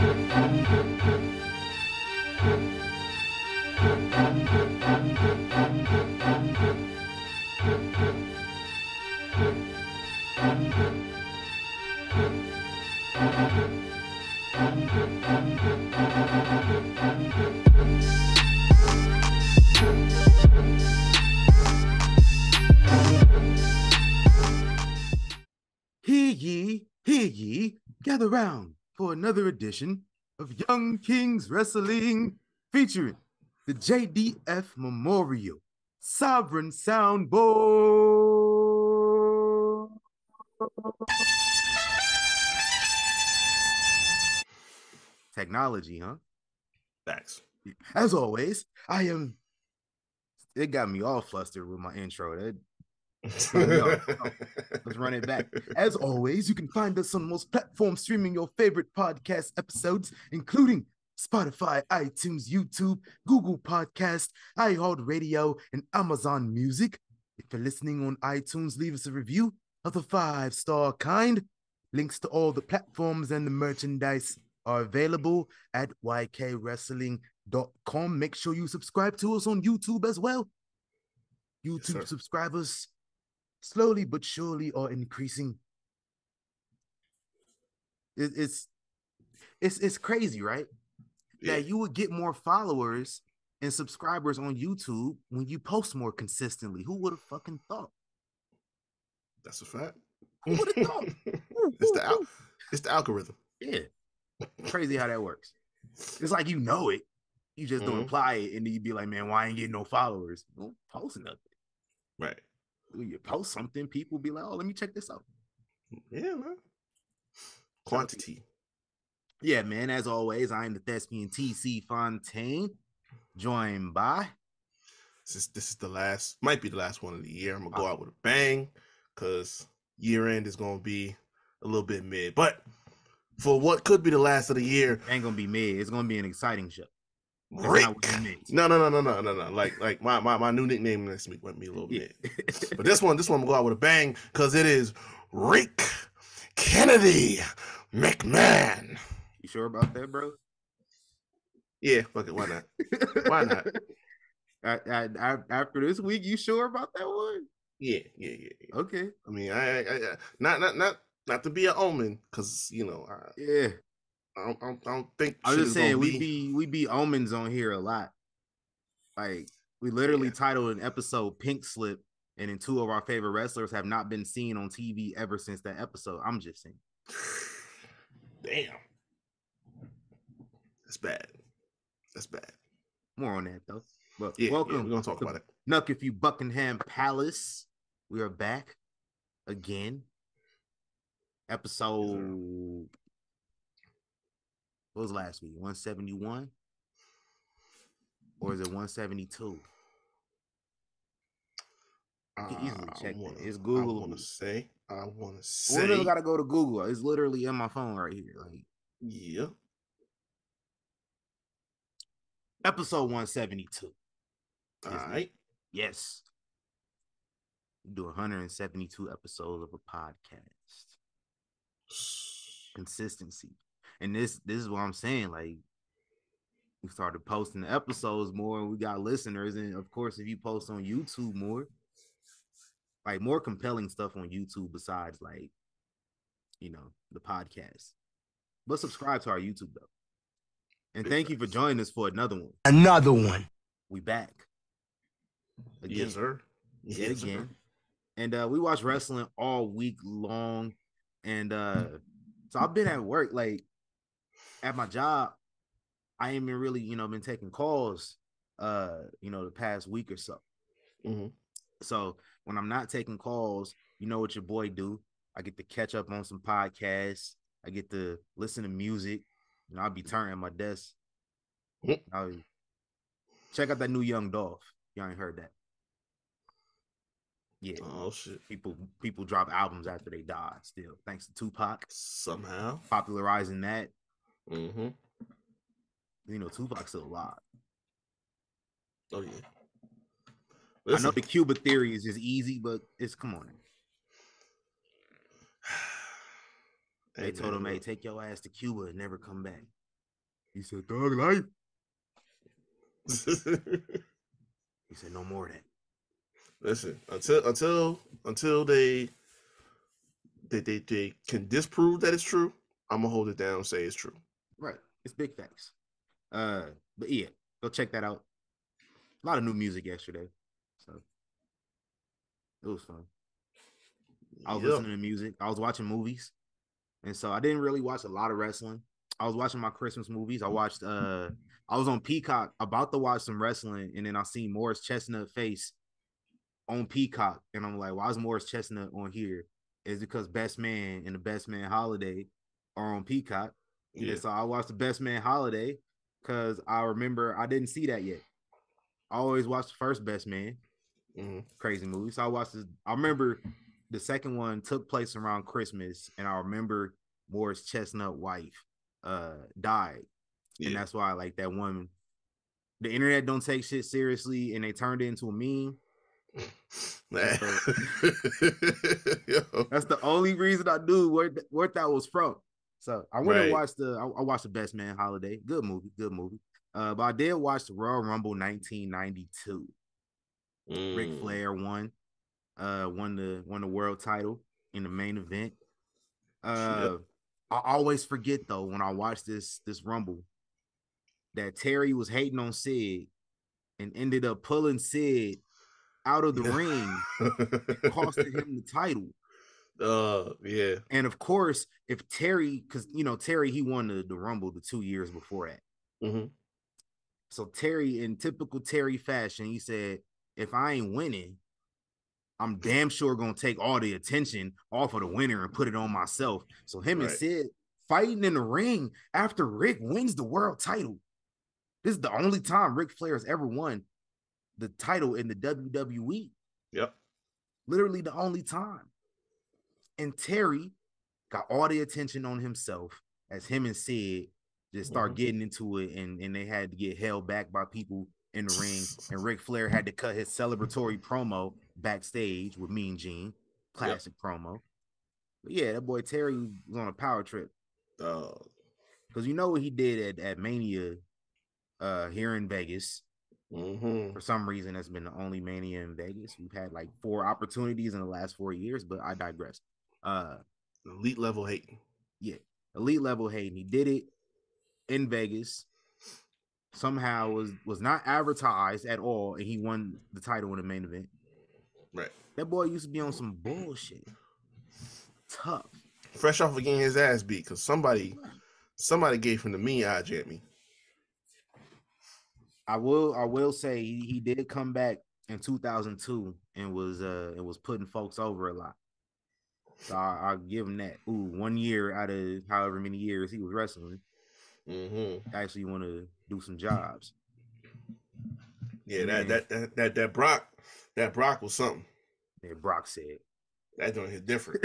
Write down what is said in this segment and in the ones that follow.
Hear ye, gather round for another edition of Young Kings Wrestling, featuring the JDF Memorial Sovereign Soundboard. Technology, huh? Facts. As always, it got me all flustered with my intro. Let's run it back. As always, you can find us on most platforms streaming your favorite podcast episodes, including Spotify, iTunes, YouTube, Google Podcast, iHeartRadio, and Amazon Music. If you're listening on iTunes, leave us a review of the 5-star kind. Links to all the platforms and the merchandise are available at ykwrestling.com. Make sure you subscribe to us on YouTube as well. YouTube subscribers slowly but surely are increasing. It's crazy, right? Yeah. That you would get more followers and subscribers on YouTube when you post more consistently. Who would have fucking thought? That's a fact. Who would have thought? It's the algorithm. Yeah. Crazy how that works. It's like you know it. You just don't apply it, and then you be like, man, why ain't getting no followers? Don't post nothing. Right. When you post something, people be like, oh, let me check this out. Yeah, man. Quantity. Yeah, man. As always, I am the thespian TC Fontaine, joined by. This is the last, might be the last one of the year. I'm gonna go out with a bang because year end is gonna be a little bit mid. But for what could be the last of the year, it ain't gonna be mid. It's gonna be an exciting show. Rick. No. Like my new nickname next week went me a little bit. But this one I'm gonna go out with a bang because it is Rick Kennedy McMahon. You sure about that, bro? Yeah, fuck it. Why not? Why not? After this week, you sure about that one? Yeah. Okay. I mean, I not to be an omen, because yeah. I don't think. I'm just saying we be omens on here a lot. Like we literally titled an episode "Pink Slip," and then 2 of our favorite wrestlers have not been seen on TV ever since that episode. I'm just saying. Damn, that's bad. That's bad. More on that though. But welcome. We're gonna talk about it. Nuck if you Buckingham Palace. We are back again. Episode. What was last week? 171? Or is it 172? You can easily check that. It's Google. I want to say. We don't got to go to Google. It's literally in my phone right here. Like, yeah. Episode 172. All right. Yes. We do 172 episodes of a podcast. Consistency. And this is what I'm saying. Like, we started posting the episodes more, and we got listeners. And of course, if you post on YouTube more, like more compelling stuff on YouTube besides like, the podcast. But subscribe to our YouTube though. And thank you for joining us for another one. We back again. Yes, sir. Yet again. And we watch wrestling all week long. And so I've been at work, like at my job. I ain't been really, been taking calls, the past week or so. Mm-hmm. So when I'm not taking calls, you know what your boy do. I get to catch up on some podcasts. I get to listen to music. I'll be turning my desk. I'll check out that new Young Dolph. Y'all ain't heard that. Yeah. Oh shit. People drop albums after they die still. Thanks to Tupac. Somehow. Popularizing that. Mm-hmm. Tupac's still alive. Oh yeah. Listen. I know the Cuba theory is just easy, but come on. They told him, hey, take your ass to Cuba and never come back. He said, "Thug life." He said, "No more of that." Listen, until they can disprove that it's true, I'm gonna hold it down and say it's true. Right. It's big facts. But yeah, go check that out. A lot of new music yesterday. So it was fun. I was listening to music. I was watching movies. And so I didn't really watch a lot of wrestling. I was watching my Christmas movies. I was on Peacock about to watch some wrestling, and then I seen Morris Chestnut face on Peacock. And I'm like, why is Morris Chestnut on here? It's because Best Man and the Best Man Holiday are on Peacock. Yeah. And so I watched the Best Man Holiday because I remember I didn't see that yet. I always watched the first Best Man. Crazy movie. So I watched this. I remember the second one took place around Christmas, and I remember Morris Chestnut wife died. Yeah. And that's why like that one, the internet don't take shit seriously, and they turned it into a meme. That's the only reason I knew where that was from. So I went and watched I watched the Best Man Holiday. Good movie. But I did watch the Royal Rumble 1992. Ric Flair won the world title in the main event. I always forget though when I watch this Rumble that Terry was hating on Sid and ended up pulling Sid out of the ring, costing him the title. Yeah. And of course, if Terry, because Terry, he won the Rumble the 2 years before that. So Terry, in typical Terry fashion, he said, "If I ain't winning, I'm damn sure gonna take all the attention off of the winner and put it on myself." So him and Sid fighting in the ring after Rick wins the world title. This is the only time Ric Flair has ever won the title in the WWE. Yep. Literally the only time. And Terry got all the attention on himself as him and Sid just start getting into it, and they had to get held back by people in the ring. And Ric Flair had to cut his celebratory promo backstage with Mean Gene. Classic promo. But yeah, that boy Terry was on a power trip. Because you know what he did at Mania here in Vegas. For some reason, that's been the only Mania in Vegas. We've had like 4 opportunities in the last 4 years, but I digress. Elite level hating. Yeah, elite level hating. He did it in Vegas. Somehow was not advertised at all, and he won the title in the main event. Right. That boy used to be on some bullshit. Tough. Fresh off of getting his ass beat because somebody gave him the mean eye jammy. I will say he did come back in 2002 and was putting folks over a lot. So I'll give him that. 1 year out of however many years he was wrestling, actually want to do some jobs. Yeah, that Brock was something. Yeah, Brock said that joint hit different.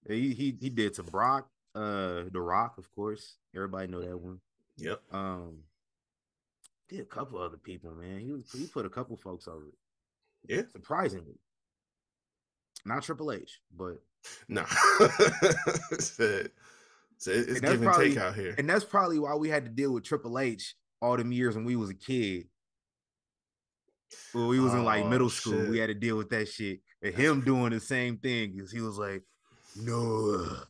he did to Brock, The Rock, of course. Everybody know that one. Yep. Did a couple other people, man. He put a couple folks over. Yeah, surprisingly. Not Triple H, but no. So it's give and take out here. And that's probably why we had to deal with Triple H all them years when we was a kid. When we was in like middle school, we had to deal with that shit. And him doing the same thing because he was like, I'll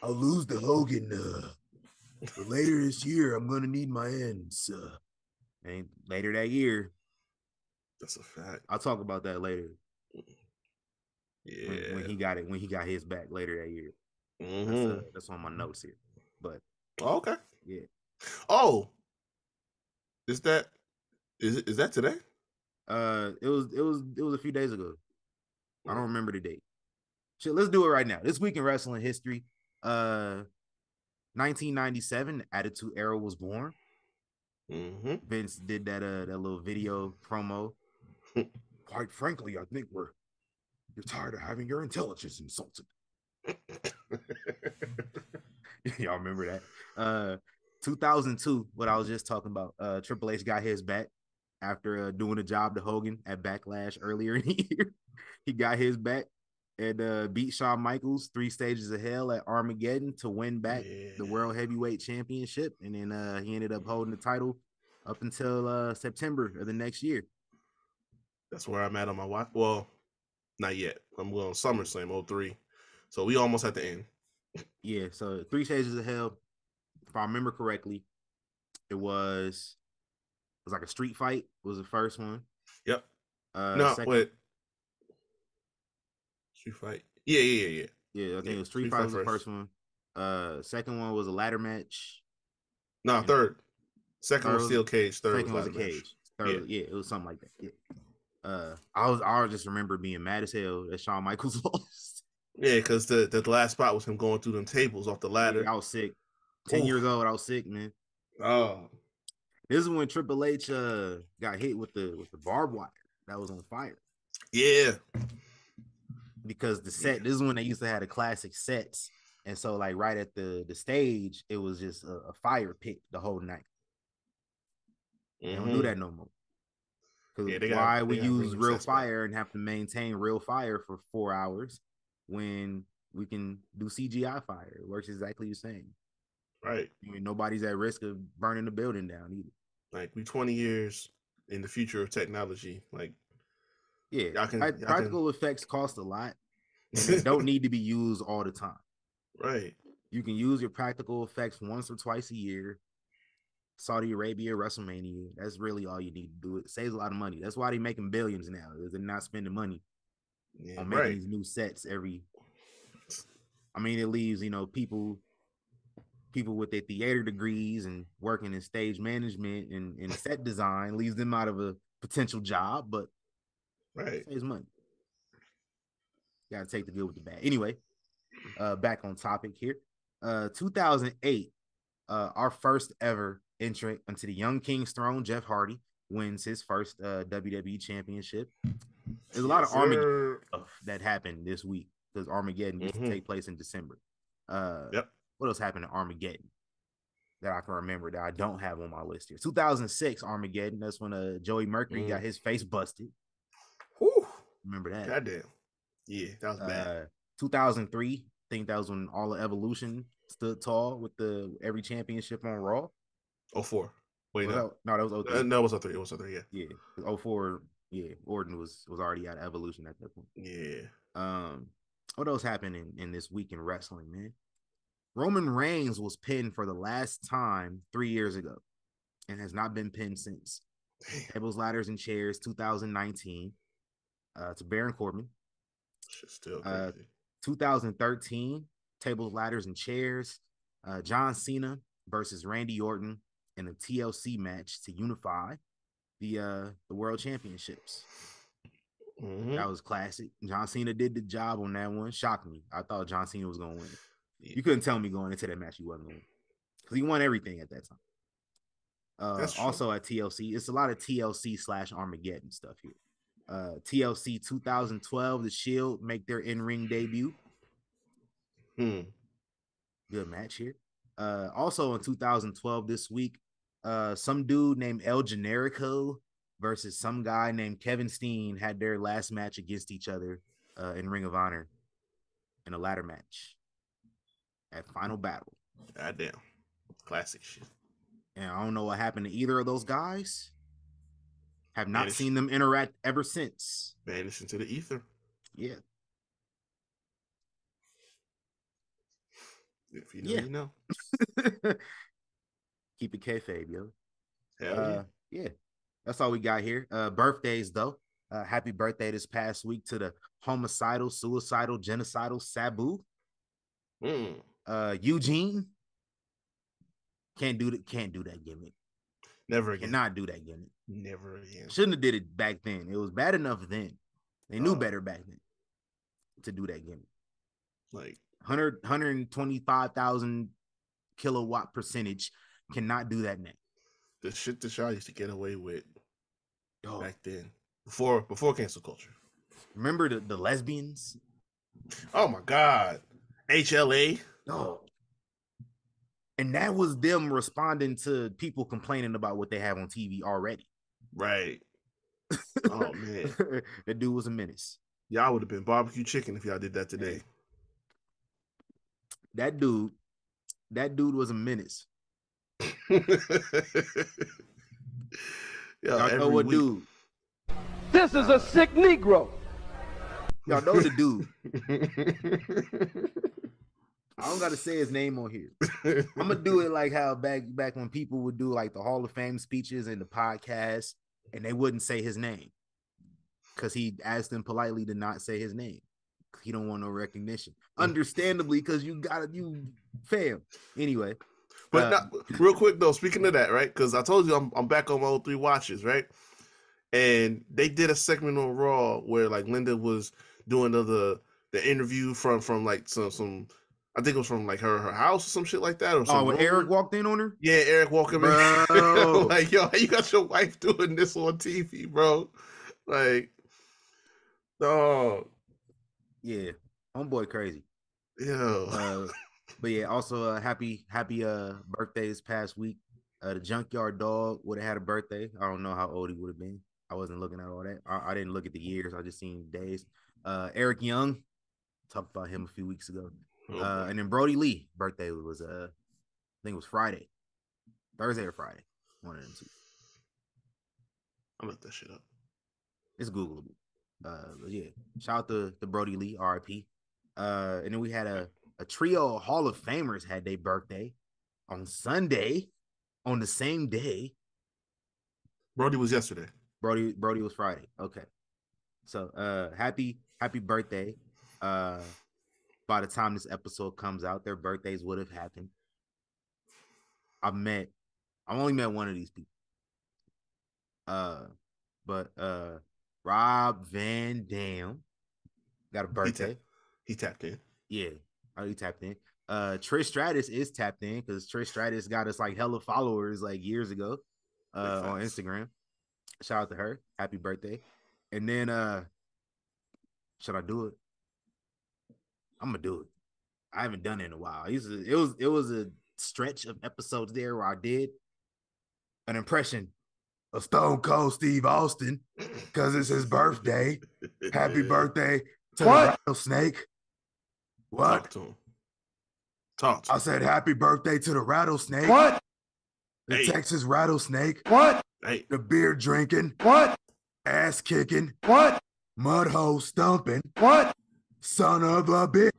lose to Hogan. But later this year, I'm gonna need my ends. And later that year, that's a fact. I'll talk about that later. Yeah, when he got his back later that year. That's on my notes here. But okay, yeah. Oh, is that today? It was a few days ago. I don't remember the date. Shit, let's do it right now. This week in wrestling history, 1997, the Attitude Era was born. Vince did that little video promo. Quite frankly, I think you're tired of having your intelligence insulted. Y'all remember that? 2002, what I was just talking about. Triple H got his back after doing a job to Hogan at Backlash earlier in the year. He got his back. and beat Shawn Michaels 3 stages of hell at Armageddon to win back the World Heavyweight Championship. And then he ended up holding the title up until September of the next year. That's where I'm at on my watch. Well, not yet. I'm going SummerSlam 03. So we almost at the end. Yeah, so 3 stages of hell. If I remember correctly, it was like a street fight was the first one. Yep. Second, wait. Street fight. Yeah. Yeah, I think it was street fight was the first one. Second one was a ladder match. No, third. Second was steel cage. Third was a cage. Third, yeah, it was something like that. Yeah. I just remember being mad as hell that Shawn Michaels lost. Yeah, because the last spot was him going through them tables off the ladder. Yeah, I was sick. 10 years old, I was sick, man. Oh. This is when Triple H got hit with the barbed wire that was on fire. Yeah. Because the set, this is when they used to have the classic sets. And so, like, right at the stage, it was just a fire pit the whole night. They don't do that no more. Because why we use real fire and have to maintain real fire for 4 hours when we can do CGI fire? It works exactly the same. Right. I mean, nobody's at risk of burning the building down either. Like, we 20 years in the future of technology. Like, yeah, practical effects cost a lot, and they don't need to be used all the time. Right. You can use your practical effects once or twice a year. Saudi Arabia, WrestleMania. That's really all you need to do. It saves a lot of money. That's why they're making billions now. They're not spending money on making these new sets every. I mean, it leaves people with their theater degrees and working in stage management and set design, leaves them out of a potential job, but it saves money. Got to take the good with the bad. Anyway, back on topic here. 2008, our first ever entrant into the Young King's throne, Jeff Hardy, wins his first WWE championship. There's a lot of Armageddon stuff that happened this week because Armageddon used to take place in December. What else happened at Armageddon that I can remember that I don't have on my list here? 2006 Armageddon. That's when Joey Mercury got his face busted. Whew. Remember that? Goddamn. Yeah, that was bad. 2003. I think that was when All of Evolution stood tall with every championship on Raw. 04. Wait, no, that was 03. No, it was 03. It was 03. Yeah. 04. Yeah, Orton was already out of Evolution at that point. Yeah. What else happened in this week in wrestling, man? Roman Reigns was pinned for the last time 3 years ago and has not been pinned since. Tables, Ladders, and Chairs 2019 to Baron Corbin. Shit's still crazy. 2013 Tables, Ladders, and Chairs. John Cena versus Randy Orton in a TLC match to unify the World Championships. That was classic. John Cena did the job on that one. Shocked me. I thought John Cena was going to win. You couldn't tell me going into that match he wasn't going to win because he won everything at that time. Also at TLC, it's a lot of TLC / Armageddon stuff here. TLC 2012, The Shield make their in-ring debut. Good match here. Also in 2012 this week, some dude named El Generico versus some guy named Kevin Steen had their last match against each other in Ring of Honor in a ladder match at Final Battle. Goddamn. Classic shit. And I don't know what happened to either of those guys. Have not seen them interact ever since. Vanished into the ether. Yeah. If you know, you know. Keep it kayfabe, yo. Hell yeah. That's all we got here. Birthdays, though. Happy birthday this past week to the homicidal, suicidal, genocidal Sabu. Eugene. Can't do that gimmick. Never again. Cannot do that gimmick. Never again. Shouldn't have did it back then. It was bad enough then. They knew better back then to do that gimmick. Like 125,000 kilowatt percentage cannot do that now. The shit that y'all used to get away with back then. Before cancel culture. Remember the lesbians? Oh my God. HLA. Oh. And that was them responding to people complaining about what they have on TV already. Right. Oh man. That dude was a menace. Y'all would have been barbecue chicken if y'all did that today. That dude was a menace. Yo, y'all know what week. dude? This is a sick Negro. Y'all know the dude. I don't gotta say his name on here. I'm gonna do it like how back when people would do like the Hall of Fame speeches and the podcast, and they wouldn't say his name because he asked them politely to not say his name. He don't want no recognition, understandably, because you fail anyway. But real quick though, speaking of that, right? Because I told you I'm back on my old 3 watches, right? And they did a segment on Raw where like Linda was doing the interview from like some I think it was from like her house or some shit like that. Or when Eric walked in on her? Yeah, Eric walking in. Like, yo, how you got your wife doing this on TV, bro? Like, dog. Yeah, homeboy crazy. Yeah. But yeah, also happy birthday this past week. The Junkyard Dog would have had a birthday. I don't know how old he would have been. I wasn't looking at all that. I didn't look at the years. I just seen days. Eric Young, talked about him a few weeks ago. And then Brody Lee birthday was I think it was Friday, Thursday or Friday, one of them two. I'll look that shit up. It's Googleable. But yeah, shout out to Brody Lee, RIP. And then we had a trio of Hall of Famers had their birthday on Sunday, on the same day. Brody was yesterday. Brody was Friday. Okay. So happy birthday. By the time this episode comes out, their birthdays would have happened. I've only met one of these people. But Rob Van Dam got a birthday. He tapped in. Yeah, he tapped in. Trish Stratus is tapped in because Trish Stratus got us like hella followers like years ago on Instagram. Shout out to her. Happy birthday. And then should I do it? I'm gonna do it. I haven't done it in a while. It was a stretch of episodes there where I did an impression of Stone Cold Steve Austin because it's his birthday. Happy birthday to the rattlesnake. What? Talk to him. I said happy birthday to the rattlesnake. What? The Texas rattlesnake. What? Hey. The beer drinking. What? Ass kicking. What? Mud hole stumping. What? Son of a bitch.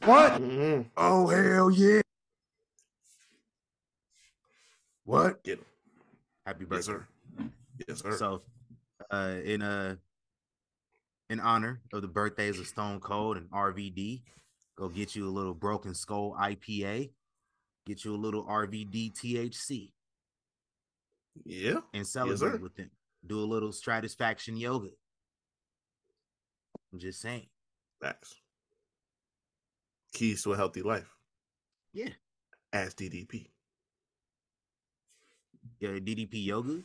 What? Mm-hmm. Oh, hell yeah. What? Get him. Happy birthday. Yes, sir. So, in honor of the birthdays of Stone Cold and RVD, go get you a little Broken Skull IPA. Get you a little RVD THC. Yeah. And celebrate with them. Do a little Stratisfaction yoga. I'm just saying. Facts. Keys to a healthy life. Yeah. Ask DDP. Yeah, DDP yoga.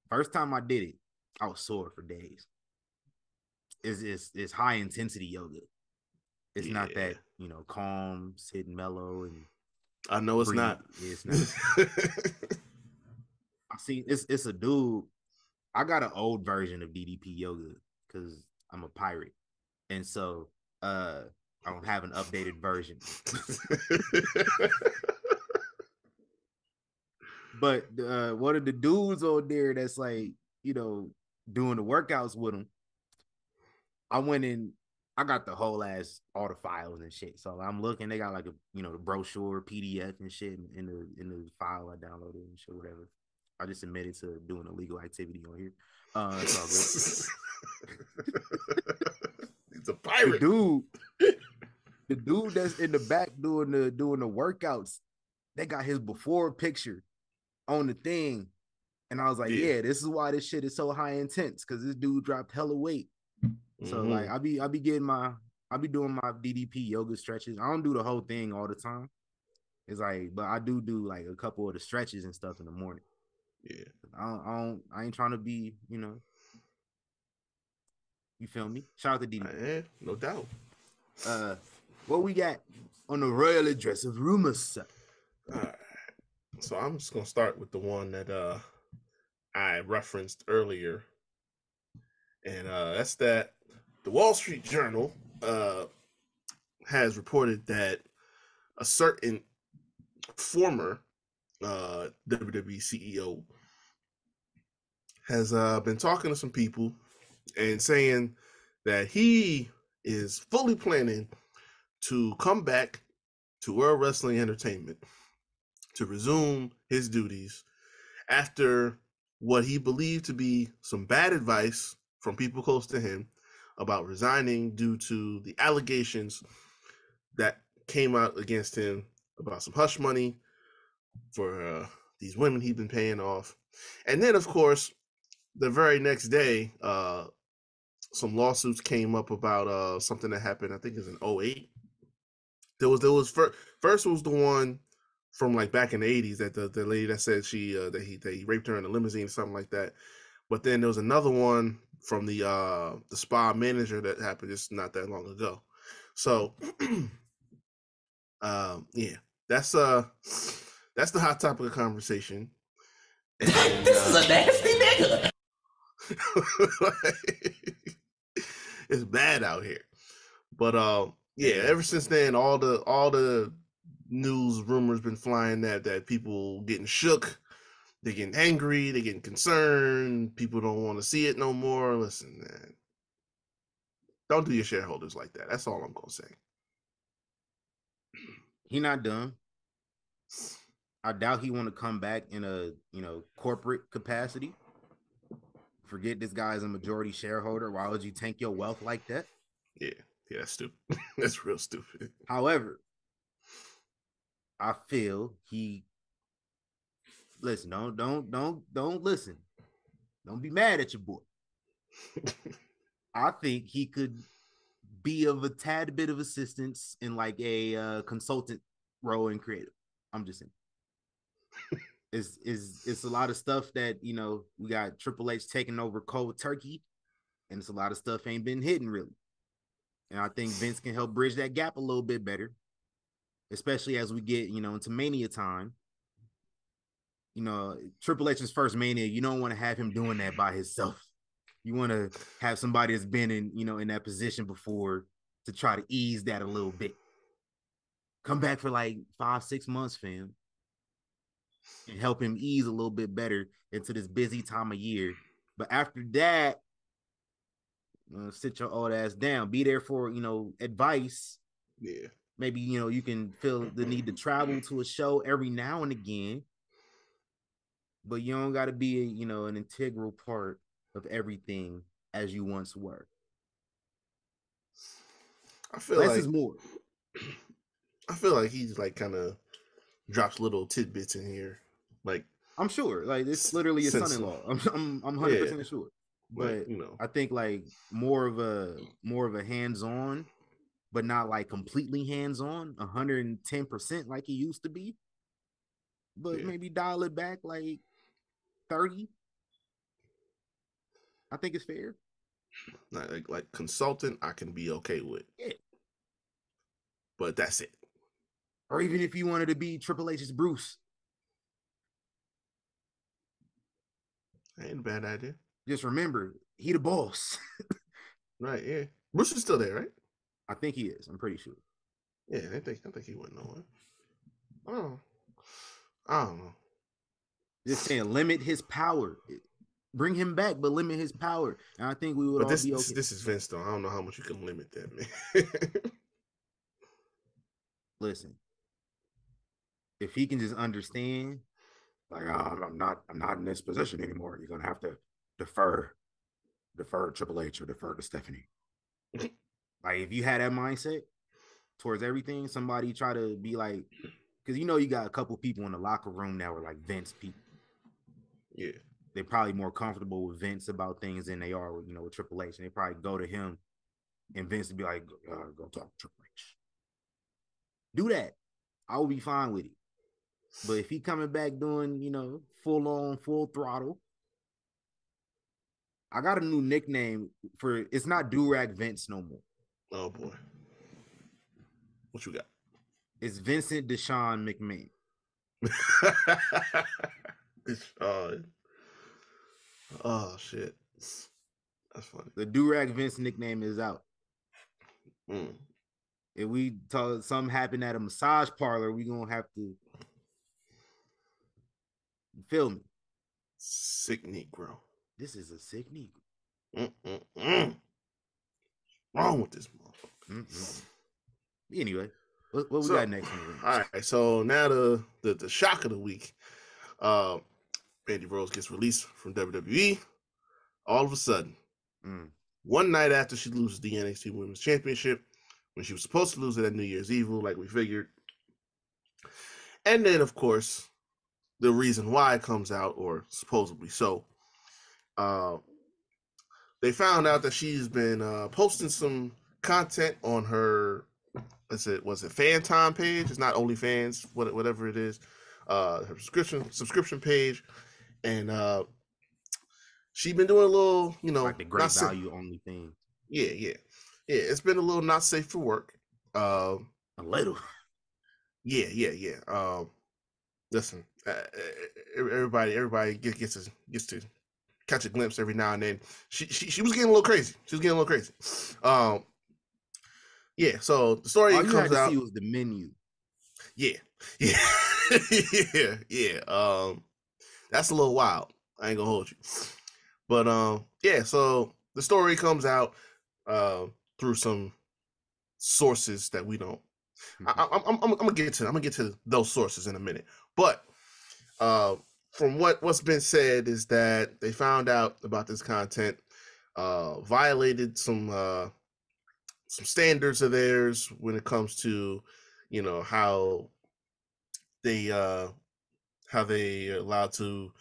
First time I did it, I was sore for days. It's high intensity yoga. It's not that, calm, sitting mellow and I know it's not. It's not. I see it's a dude. I got an old version of DDP yoga because I'm a pirate. And so I don't have an updated version. But one of the dudes on there that's like, doing the workouts with him, I went in, I got the whole all the files and shit. So I'm looking, they got like the brochure, PDF and shit in the file I downloaded and shit, whatever. I just admitted to doing illegal activity on here. It's all good. He's a pirate. The dude that's in the back doing the workouts, they got his before picture on the thing. And I was like, yeah, this is why this shit is so high intense, because this dude dropped hella weight. So like I be doing my DDP yoga stretches. I don't do the whole thing all the time. It's like, but I do like a couple of the stretches and stuff in the morning. Yeah. I ain't trying to be, you feel me? Shout out to DDP. Yeah, no doubt. What we got on the Royal Address of Rumors? All right. So I'm just gonna start with the one that I referenced earlier. And that's that the Wall Street Journal has reported that a certain former WWE CEO has been talking to some people and saying that he is fully planning to come back to World Wrestling Entertainment to resume his duties after what he believed to be some bad advice from people close to him about resigning due to the allegations that came out against him about some hush money for these women he'd been paying off. And then, of course, the very next day, some lawsuits came up about something that happened, I think it was in 08. There was first was the one from like back in the 80s that the lady that said she that he raped her in a limousine or something like that. But then there was another one from the spa manager that happened just not that long ago. So yeah, that's the hot topic of conversation. And, this is a nasty nigga. It's bad out here. But yeah, ever since then, all the news rumors been flying that people getting shook, they're getting angry, they're getting concerned, people don't want to see it no more. Listen, man, don't do your shareholders like that. That's all I'm gonna say. He not done. I doubt he want to come back in a corporate capacity. Forget this guy's a majority shareholder. Why would you tank your wealth like that? Yeah, that's stupid. That's real stupid. However, I feel he listen. Don't listen. Don't be mad at your boy. I think he could be of a tad bit of assistance in like a consultant role in creative. I'm just saying. It's a lot of stuff that we got Triple H taking over cold turkey, and it's a lot of stuff ain't been hidden really. And I think Vince can help bridge that gap a little bit better, especially as we get into Mania time. Triple H's first Mania, you don't want to have him doing that by himself. You want to have somebody that's been in that position before to try to ease that a little bit. Come back for like 5-6 months, fam, and help him ease a little bit better into this busy time of year. But after that, sit your old ass down. Be there for advice. Yeah. Maybe you can feel the need to travel to a show every now and again, but you don't got to be an integral part of everything as you once were. I feel less like is more. I feel like he's like kind of drops little tidbits in here, like I'm sure, like it's literally his son-in-law. I'm 100% sure, but like, I think like more of a hands-on, but not like completely hands-on, 110% like he used to be. But maybe dial it back like 30. I think it's fair. Like consultant, I can be okay with. Yeah. But that's it. Or even if you wanted to be Triple H's Bruce. Ain't a bad idea. Just remember, he the boss. Right, yeah. Bruce is still there, right? I think he is. I'm pretty sure. Yeah, I think he went nowhere. Oh, I don't know. Just saying, limit his power. Bring him back, but limit his power. And I think we would all be okay. This is Vince, though. I don't know how much you can limit that, man. Listen, if he can just understand, like, I'm not in this position anymore. You're gonna have to defer Triple H or defer to Stephanie. Like, if you had that mindset towards everything, somebody try to be like, because you got a couple people in the locker room that were like Vince people. Yeah. They're probably more comfortable with Vince about things than they are with, with Triple H. And they probably go to him and Vince to be like, go talk to Triple H. Do that. I will be fine with it. But if he coming back doing, full on, full throttle, I got a new nickname for it's not Durag Vince no more. Oh boy. What you got? It's Vincent Deshaun McMahon. Oh shit. That's funny. The Durag Vince nickname is out. If we tell something happened at a massage parlor, we gonna have to feel me. Sick Negro. This is a sick Negro. Wrong with this motherfucker. Anyway, what we got next? All right, so now the shock of the week. Mandy Rose gets released from WWE all of a sudden. One night after she loses the NXT Women's Championship, when she was supposed to lose it at New Year's Eve, like we figured. And then, of course, the reason why it comes out, or supposedly so. They found out that she's been posting some content on her, was it Fan Time page? It's not OnlyFans, whatever it is. Her subscription page. And she's been doing a little, like the great value only thing. Yeah. It's been a little not safe for work. A little. Yeah. Listen, everybody gets to catch a glimpse every now and then. She was getting a little crazy. Yeah. So the story all you comes had to out. See was the menu. Yeah. That's a little wild. I ain't gonna hold you. But yeah. So the story comes out through some sources that we don't. I'm gonna get to those sources in a minute. But from what's been said is that they found out about this content, violated some standards of theirs when it comes to, how they allowed to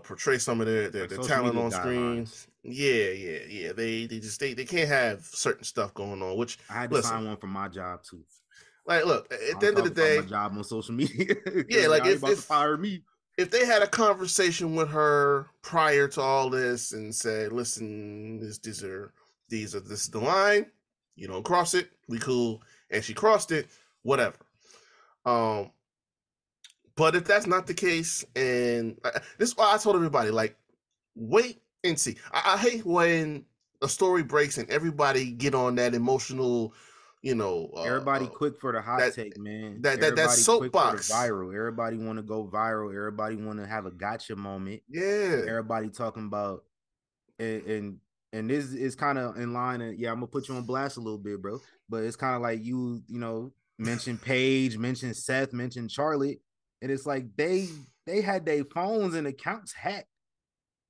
portray some of their talent on screen. Yeah. They can't have certain stuff going on. Which I had to sign one for my job too. Like, look, at the end of the day, my job on social media. Yeah, like if to fire me. If they had a conversation with her prior to all this and said, "Listen, this is the line. You don't cross it. We cool." And she crossed it. Whatever. But if that's not the case, and this is why I told everybody, like, wait and see. I hate when a story breaks and everybody get on that emotional, everybody quick for the hot take, man. That soapbox. Viral. Everybody want to go viral. Everybody want to have a gotcha moment. Yeah. Everybody talking about, and this is kind of in line. And yeah, I'm gonna put you on blast a little bit, bro. But it's kind of like you mention Paige, mention Seth, mention Charlotte. And it's like they had their phones and accounts hacked.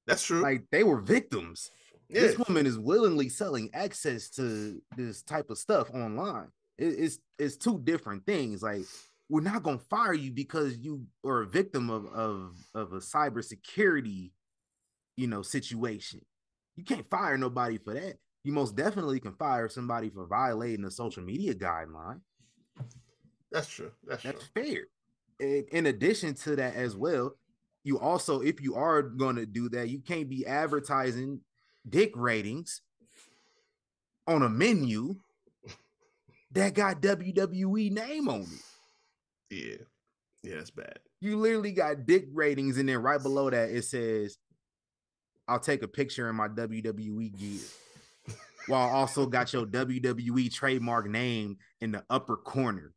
That's true. Like they were victims. Yeah. This woman is willingly selling access to this type of stuff online. It's two different things. Like we're not gonna fire you because you are a victim of a cybersecurity, situation. You can't fire nobody for that. You most definitely can fire somebody for violating a social media guideline. That's true. That's fair. In addition to that as well, you also, if you are going to do that, you can't be advertising dick ratings on a menu that got WWE name on it. Yeah, it's bad. You literally got dick ratings, and then right below that it says, "I'll take a picture in my WWE gear," while also got your WWE trademark name in the upper corner.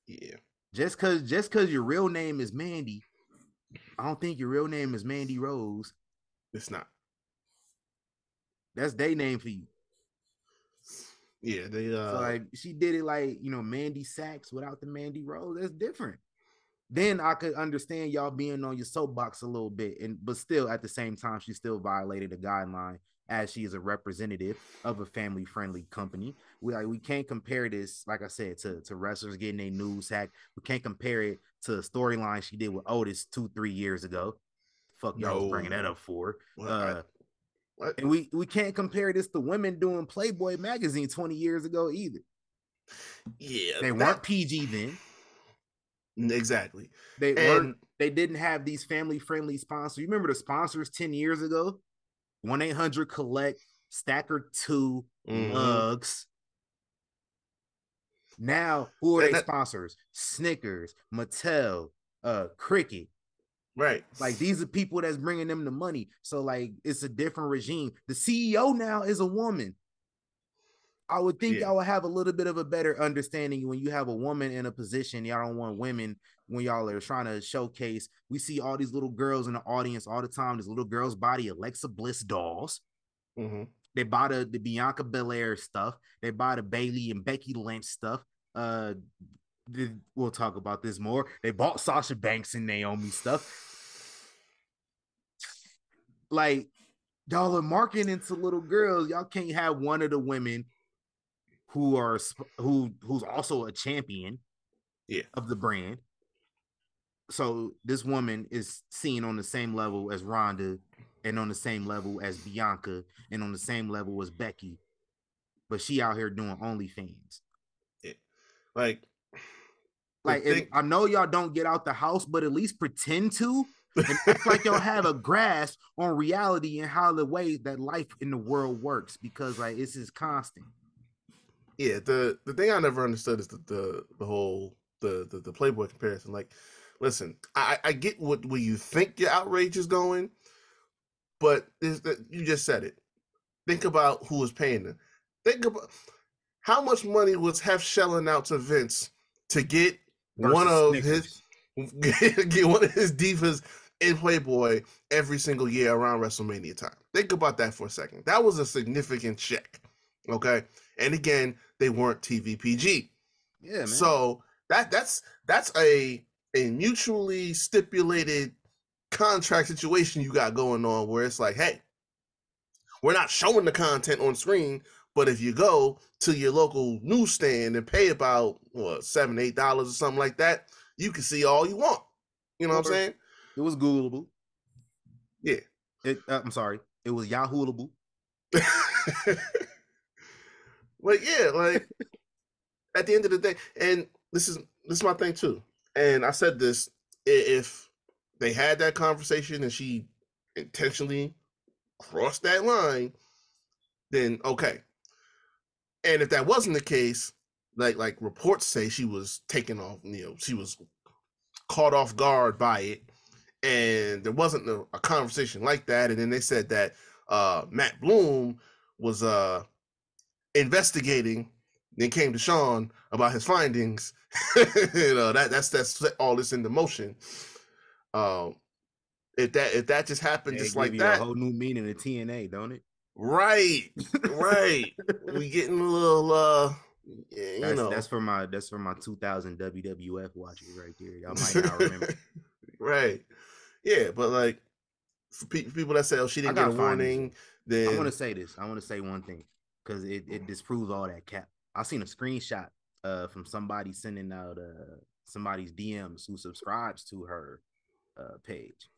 Yeah. Just cause your real name is Mandy, I don't think your real name is Mandy Rose. It's not. That's their name for you. Yeah, they so like she did it like, Mandy Sachs without the Mandy Rose. That's different. Then I could understand y'all being on your soapbox a little bit, but still at the same time, she still violated a guideline as she is a representative of a family-friendly company. We can't compare this, like I said, to wrestlers getting a news hack. We can't compare it to a storyline she did with Otis 2-3 years ago. Fuck y'all was bringing that up for. And we can't compare this to women doing Playboy magazine 20 years ago either. Yeah, they weren't PG then. Exactly. They didn't have these family-friendly sponsors. You remember the sponsors 10 years ago? 1-800-COLLECT, Stacker 2, Lugs. Now, who are they sponsors? Snickers, Mattel, Cricket. Right. Like these are people that's bringing them the money. So like it's a different regime. The CEO now is a woman. I would think y'all would have a little bit of a better understanding when you have a woman in a position. Y'all don't want women when y'all are trying to showcase. We see all these little girls in the audience all the time. This little girl's body Alexa Bliss dolls. Mm-hmm. They buy the Bianca Belair stuff. They buy the Bailey and Becky Lynch stuff. We'll talk about this more. They bought Sasha Banks and Naomi stuff. Like y'all are marketing into little girls. Y'all can't have one of the women who's also a champion of the brand. So this woman is seen on the same level as Ronda and on the same level as Bianca and on the same level as Becky, but she out here doing OnlyFans. Yeah. Like I know y'all don't get out the house, but at least pretend to and act like y'all have a grasp on reality and how the way that life in the world works, because like this is constant. Yeah, the thing I never understood is the whole the Playboy comparison. Like, listen, I get where you think your outrage is going, but you just said it. Think about who was paying them. Think about how much money was Hef shelling out to Vince to get one of his divas in Playboy every single year around WrestleMania time. Think about that for a second. That was a significant check. Okay. And again, they weren't TV PG. Yeah, man. So that's a mutually stipulated contract situation you got going on where it's like, hey, we're not showing the content on screen, but if you go to your local newsstand and pay about $7, $8 or something like that, you can see all you want. You know what I'm saying? It was Googleable. Yeah. I'm sorry. It was Yahooable. But yeah, like at the end of the day, and this is my thing too. And I said this, if they had that conversation and she intentionally crossed that line, then okay. And if that wasn't the case, like reports say she was taken off, she was caught off guard by it, and there wasn't a conversation like that. And then they said that Matt Bloom was investigating, then came to Sean about his findings. That's set all this into motion. If that just happened just like that, a whole new meaning to TNA, don't it? Right. We getting a little that's for my 2000 WWF watchers right there. Y'all might not remember. Right. Yeah, but like for people that say, oh, she didn't get a warning, then I want to say this. I want to say one thing because it disproves all that cap. I seen a screenshot from somebody sending out somebody's DMs who subscribes to her page.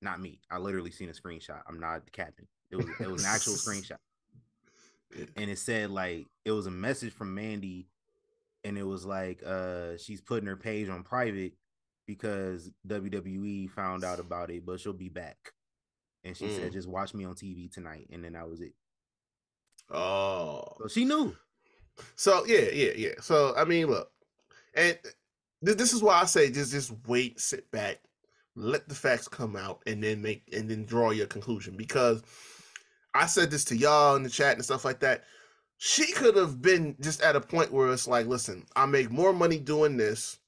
Not me. I literally seen a screenshot. I'm not capping. It was an actual screenshot. And it said like it was a message from Mandy, and it was like she's putting her page on private because WWE found out about it, but she'll be back. And she said, just watch me on TV tonight. And then that was it. Oh. So she knew. So yeah. So I mean, look, and this is why I say just wait, sit back, let the facts come out, and then draw your conclusion. Because I said this to y'all in the chat and stuff like that. She could have been just at a point where it's like, listen, I make more money doing this.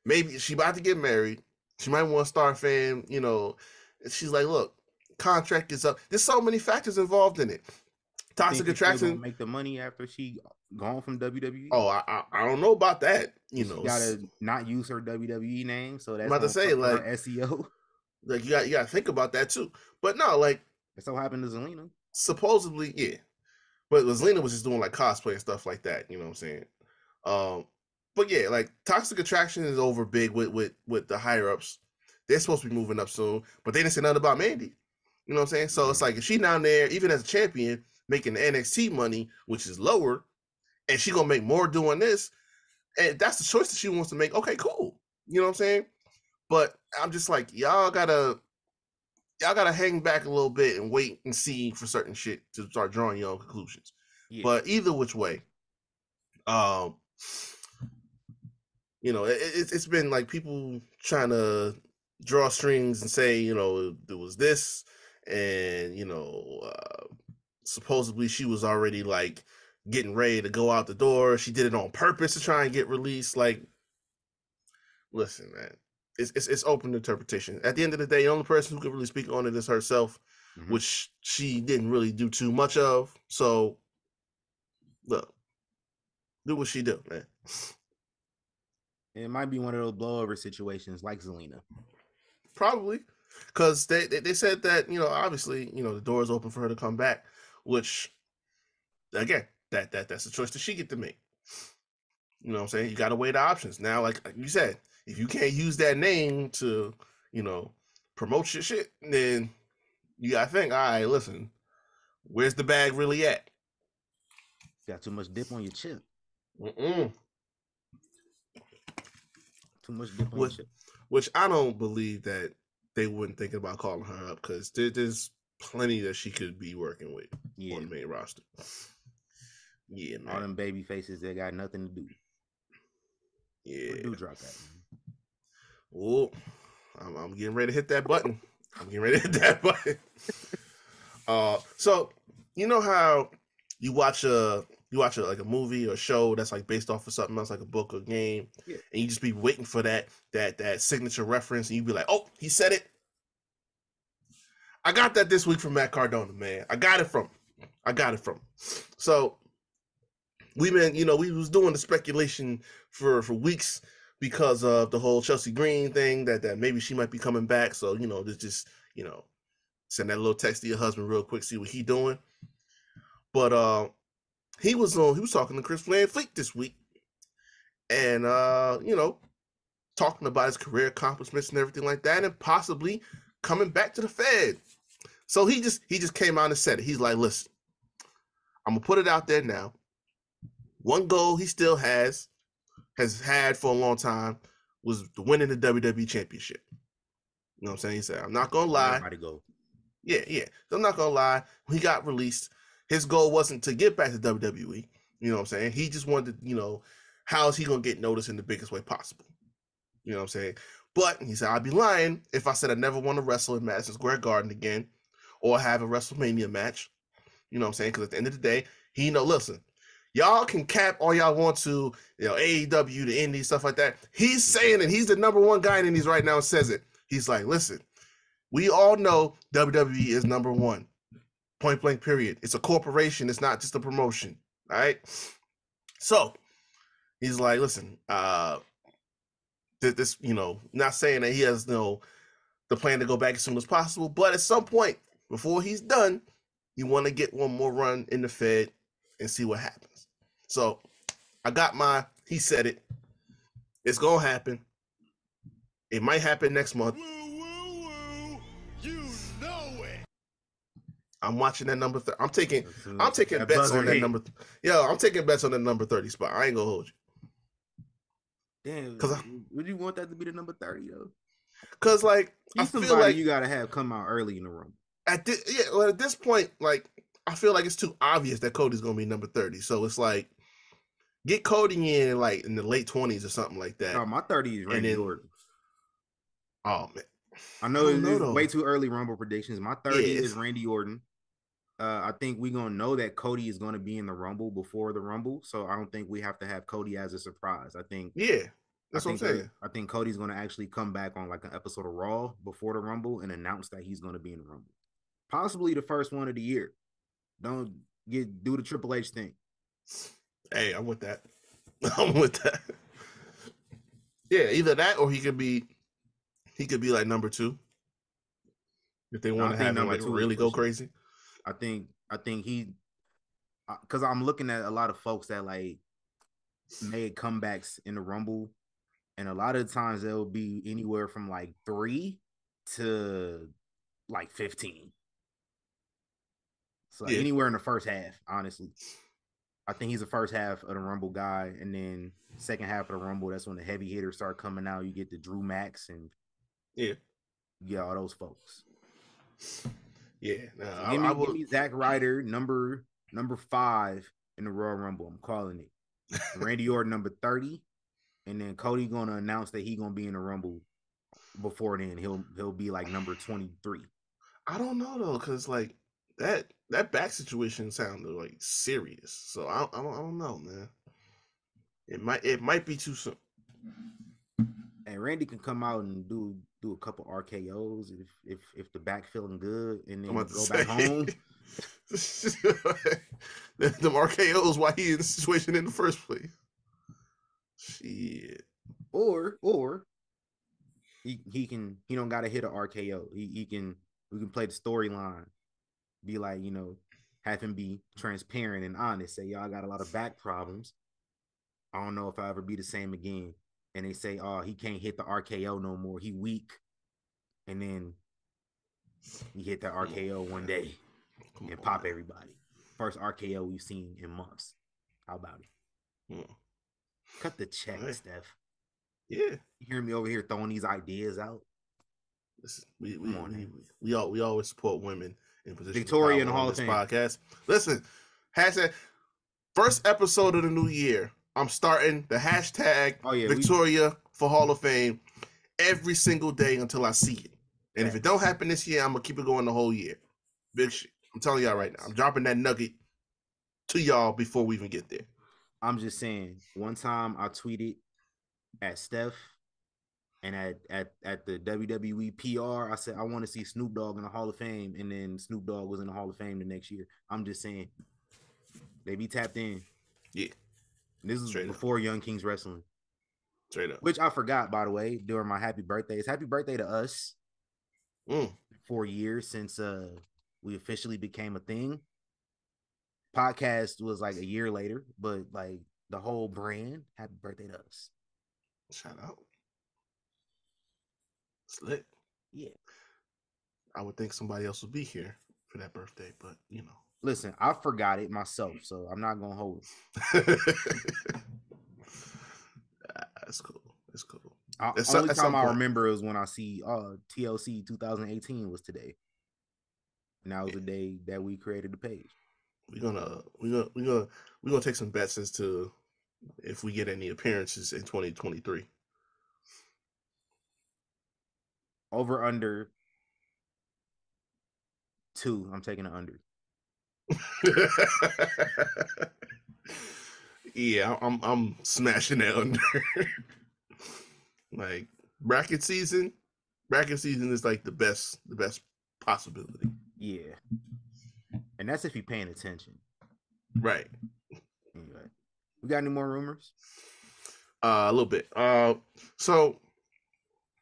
Maybe she about to get married. She might want to start a fan, She's like, look, contract is up. There's so many factors involved in it. Toxic attraction. Make the money after she gone from WWE. Oh, I don't know about that. She gotta not use her WWE name, so that's I'm about to say like SEO. Like you got to think about that too. But no, like it so happened to Zelina. Supposedly, yeah. But Zelina was just doing like cosplay and stuff like that. You know what I'm saying? But yeah, like Toxic Attraction is over big with the higher ups. They're supposed to be moving up soon, but they didn't say nothing about Mandy. You know what I'm saying? So it's like if she's down there, even as a champion, making the NXT money, which is lower, and she gonna make more doing this, and that's the choice that she wants to make. Okay, cool. You know what I'm saying? But I'm just like, y'all gotta hang back a little bit and wait and see for certain shit to start drawing your own conclusions. Yeah. But either which way, it's been like people trying to, draw strings and say, you know, there was this, and supposedly she was already like getting ready to go out the door. She did it on purpose to try and get released. Like, listen, man, it's open interpretation. At the end of the day, the only person who can really speak on it is herself, which she didn't really do too much of. So, look, do what she do, man. It might be one of those blowover situations like Zelina. Probably, because they said that, obviously, the door is open for her to come back, which, again, that's a choice that she get to make. You know what I'm saying? You got to weigh the options. Now, like you said, if you can't use that name to, promote your shit, then you got to think, all right, listen, where's the bag really at? Got too much dip on your chip. Too much dip on your chip. Which I don't believe that they wouldn't think about calling her up, because there's plenty that she could be working with on the main roster. Yeah, man. All them baby faces that got nothing to do. Yeah. Do drop that. Oh, I'm getting ready to hit that button. So you know how you watch a movie or show that's like based off of something else, like a book or game, and you just be waiting for that signature reference, and you be like, oh, he said it. I got that this week from Matt Cardona, man. I got it from him. So we was doing the speculation for weeks because of the whole Chelsea Green thing, that maybe she might be coming back. So, just send that little text to your husband real quick, see what he doing. But he was talking to Chris Van Fleet this week, and talking about his career accomplishments and everything like that, and possibly coming back to the Fed. So he just came out and said it. He's like, listen, I'm gonna put it out there now. One goal he still has had for a long time was winning the WWE Championship. You know what I'm saying? He said, I'm not gonna lie. Go. Yeah. I'm not gonna lie. When he got released, his goal wasn't to get back to WWE. You know what I'm saying? He just wanted to, how is he gonna get noticed in the biggest way possible? You know what I'm saying? But he said, I'd be lying if I said I never want to wrestle in Madison Square Garden again or have a WrestleMania match. You know what I'm saying? Because at the end of the day, listen, y'all can cap all y'all want to, AEW, the Indies, stuff like that. He's saying it. He's the number one guy in Indies right now and says it. He's like, listen, we all know WWE is number one. Point blank, period. It's a corporation. It's not just a promotion. All right? So he's like, listen, this, not saying that he has the plan to go back as soon as possible, but at some point before he's done, you want to get one more run in the Fed and see what happens. So I got he said it. It's gonna happen. It might happen next month. You know it. I'm watching that number. I'm taking bets on that number. I'm taking bets on that number 30 spot. I ain't gonna hold you. Damn, would you want that to be the number 30 though? Because like I feel like you gotta have come out early in the room. At this point, like I feel like it's too obvious that Cody's gonna be number 30. So it's like get Cody in like in the late 20s or something like that. No, my 30 is Randy Orton. Oh man, I know it's way too early Rumble predictions. My 30 is Randy Orton. I think we're gonna know that Cody is gonna be in the Rumble before the Rumble, so I don't think we have to have Cody as a surprise. I think that's what I'm saying. I think Cody's gonna actually come back on like an episode of Raw before the Rumble and announce that he's gonna be in the Rumble. Possibly the first one of the year. Don't do the Triple H thing. Hey, I'm with that. Yeah, either that or he could be like number 2. If they want to have him like really go crazy. I think he, because I'm looking at a lot of folks that like made comebacks in the Rumble, and a lot of times they'll be anywhere from like 3 to like 15. So anywhere in the first half, honestly. I think he's the first half of the Rumble guy, and then second half of the Rumble, that's when the heavy hitters start coming out. You get the Drew Max and all those folks. Yeah, so give me Zack Ryder number 5 in the Royal Rumble. I'm calling it. Randy Orton number 30, and then Cody gonna announce that he gonna be in the Rumble before then he'll be like number 23. I don't know though, because like that back situation sounded like serious. So I don't know, man. It might be too soon. And Randy can come out and do a couple RKOs if the back feeling good, and then go back home. The RKOs why he in the situation in the first place. Shit. Or he don't gotta hit an RKO. We can play the storyline. Be like, have him be transparent and honest. Say, y'all got a lot of back problems. I don't know if I'll ever be the same again. And they say, oh, he can't hit the RKO no more. He weak. And then he hit that RKO one day and pop everybody. First RKO we've seen in months. How about it? Cut the check, Steph. Yeah. You hear me over here throwing these ideas out? Listen, we always support women in position. Victoria in the Hall of Fame podcast. Listen, hashtag first episode of the new year. I'm starting the hashtag Victoria for Hall of Fame every single day until I see it. And if it don't happen this year, I'm gonna keep it going the whole year. Big shit. I'm telling y'all right now. I'm dropping that nugget to y'all before we even get there. I'm just saying. One time I tweeted at Steph and at the WWE PR, I said I want to see Snoop Dogg in the Hall of Fame, and then Snoop Dogg was in the Hall of Fame the next year. I'm just saying they be tapped in. Yeah. This is straight before up. Young Kings Wrestling. Straight up. Which I forgot, by the way, during my happy birthdays. Happy birthday to us. 4 years since we officially became a thing. Podcast was like a year later, but like the whole brand, happy birthday to us. Shout out. Slick. Yeah. I would think somebody else would be here for that birthday, but Listen, I forgot it myself, so I'm not gonna hold it. That's cool. That's cool. The only time I remember is when I see TLC 2018 was today. And that was the day that we created the page. We're gonna take some bets as to if we get any appearances in 2023. Over under 2. I'm taking an under. Yeah, I'm smashing that under. Like bracket season is like the best possibility. Yeah, and that's if you're paying attention. Right. Anyway, we got any more rumors? A little bit. So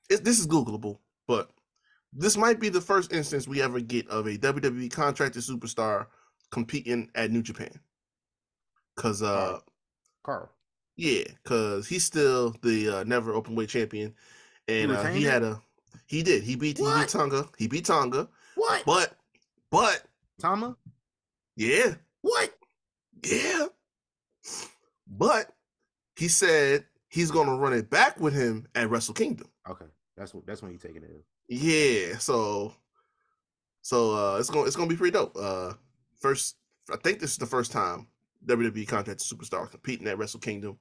this is Googleable, but this might be the first instance we ever get of a WWE contracted superstar competing at New Japan. Cause Carl. Yeah, because he's still the never open weight champion, and he beat Tonga. He beat Tonga. What? But Tama? Yeah. What? Yeah. But he said he's gonna run it back with him at Wrestle Kingdom. Okay, that's when you take it in. Yeah. So it's gonna be pretty dope. First, I think this is the first time WWE contracted superstar competing at Wrestle Kingdom.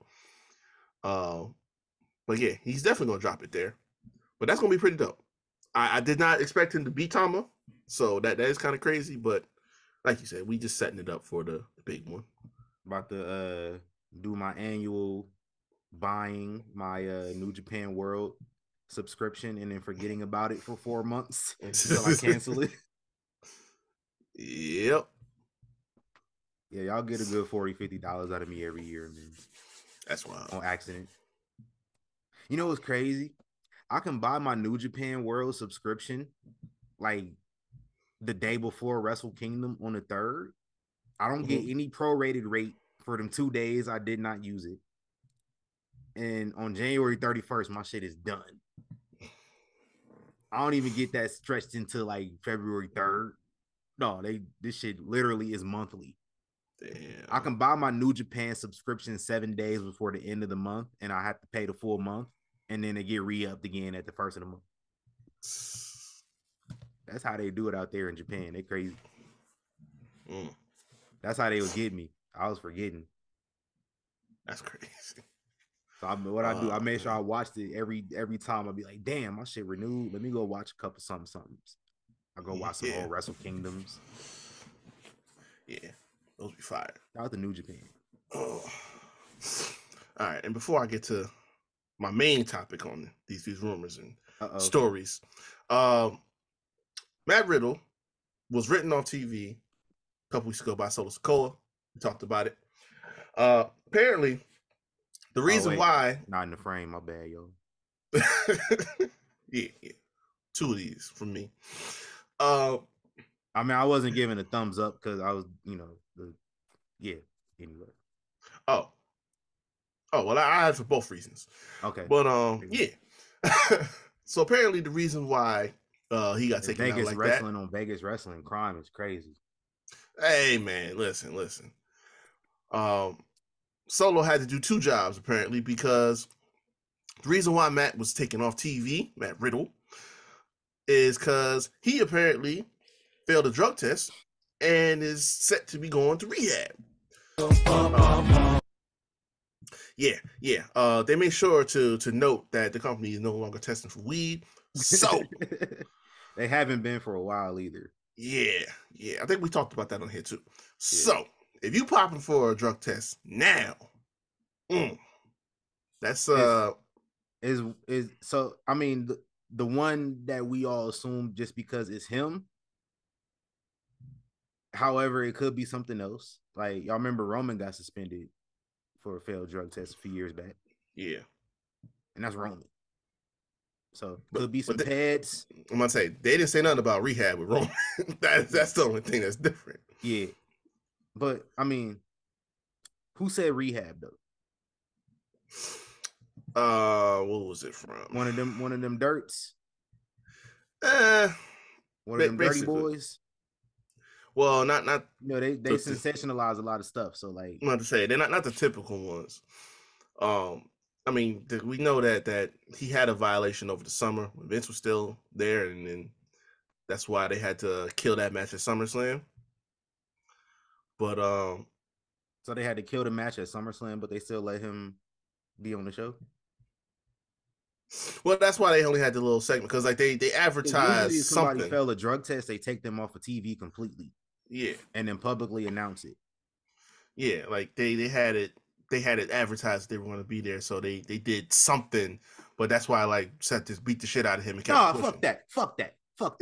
But yeah, he's definitely gonna drop it there. But that's gonna be pretty dope. I did not expect him to beat Tama, so that is kind of crazy. But like you said, we just setting it up for the big one. About to do my annual buying my New Japan World subscription and then forgetting about it for 4 months until I cancel it. Yep. Yeah, y'all get a good $40-$50 out of me every year, man. That's wild. On accident. You know what's crazy? I can buy my New Japan World subscription like the day before Wrestle Kingdom on the 3rd. I don't get any prorated rate for them 2 days I did not use it. And on January 31st, my shit is done. I don't even get that stretched into like February 3rd. No, this shit literally is monthly. Damn. I can buy my New Japan subscription 7 days before the end of the month, and I have to pay the full month, and then they get re-upped again at the first of the month. That's how they do it out there in Japan. They crazy. That's how they would get me. I was forgetting. That's crazy. So what I do, I make sure I watched it every time. I'll be like, damn, my shit renewed. Let me go watch a couple somethings. I go watch some old Wrestle Kingdoms. Yeah, those be fire. Shout out to New Japan. Oh. All right, and before I get to my main topic on these rumors and stories, Matt Riddle was written off TV a couple weeks ago by Solo Sikoa. We talked about it. Apparently, the reason why not in the frame, my bad, yo. yeah, two of these from me. I mean, I wasn't giving a thumbs up because I was, anyway. Oh, well, I had for both reasons. Okay. But yeah. So apparently the reason why he got taken Vegas out like wrestling that. On Vegas wrestling crime is crazy. Hey man, listen. Solo had to do two jobs apparently because the reason why Matt was taken off TV, Matt Riddle, is because he apparently failed a drug test and is set to be going to rehab. They made sure to note that the company is no longer testing for weed. So they haven't been for a while either. Yeah. I think we talked about that on here too. Yeah. So if you popping for a drug test now, that's is so. I mean, the one that we all assume just because it's him. However, it could be something else. Like y'all remember Roman got suspended for a failed drug test a few years back. Yeah. And that's Roman. So could be some pads. I'm gonna say they didn't say nothing about rehab with Roman. that's the only thing that's different. Yeah. But I mean, who said rehab though? What was it from? One of them dirts. One of them dirty boys. Well, not. They sensationalize a lot of stuff. So like, I'm about to say they're not the typical ones. I mean, we know that he had a violation over the summer when Vince was still there, and then that's why they had to kill that match at SummerSlam. But so they had to kill the match at SummerSlam, but they still let him be on the show. Well, that's why they only had the little segment because like they advertised if somebody something. failed a drug test, they take them off of TV completely. Yeah, and then publicly announce it. Yeah, like they had it advertised they were going to be there, so they did something. But that's why like Seth just beat the shit out of him and kept pushing. Fuck that.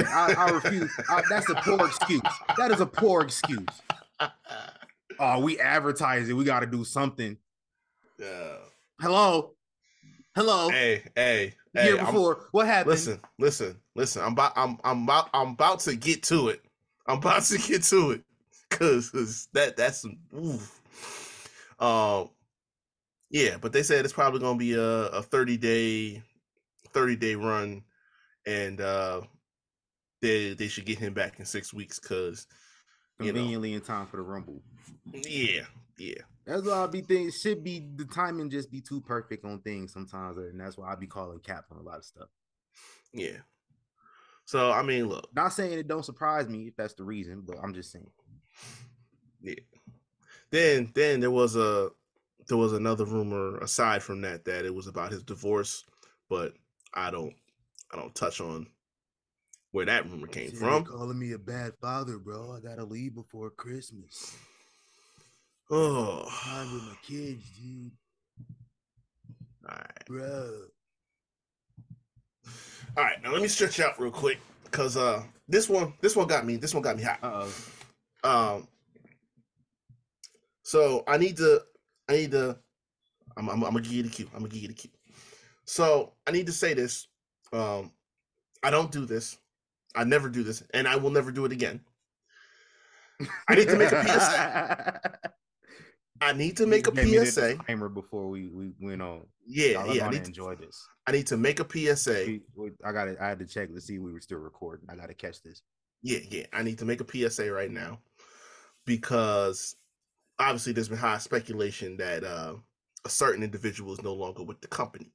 I refuse. That's a poor excuse. That is a poor excuse. Oh, we advertise it. We got to do something. Hello. Hey. Year before, what happened? Listen. I'm about to get to it. Cause that's yeah, but they said it's probably gonna be a 30-day run, and they should get him back in 6 weeks because conveniently in time for the Rumble. Yeah. That's why I be thinking should be the timing just be too perfect on things sometimes, and that's why I be calling cap on a lot of stuff. Yeah. So I mean, look, not saying it don't surprise me if that's the reason, but I'm just saying. Yeah. Then there was another rumor aside from that it was about his divorce, but I don't touch on where that rumor came from. Calling me a bad father, bro. I gotta leave before Christmas. Oh, time with my kids, dude. All right, bro. All right, now let me stretch out real quick because this one got me hot. So I need to. I'm gonna give you the cue. So I need to say this. I don't do this. I never do this, and I will never do it again. I need to make a PSA. I need to make a PSA. Disclaimer before we went on. Yeah. I need to enjoy this. I need to make a PSA. I had to check to see we were still recording. I got to catch this. Yeah. I need to make a PSA right now because obviously there's been high speculation that a certain individual is no longer with the company.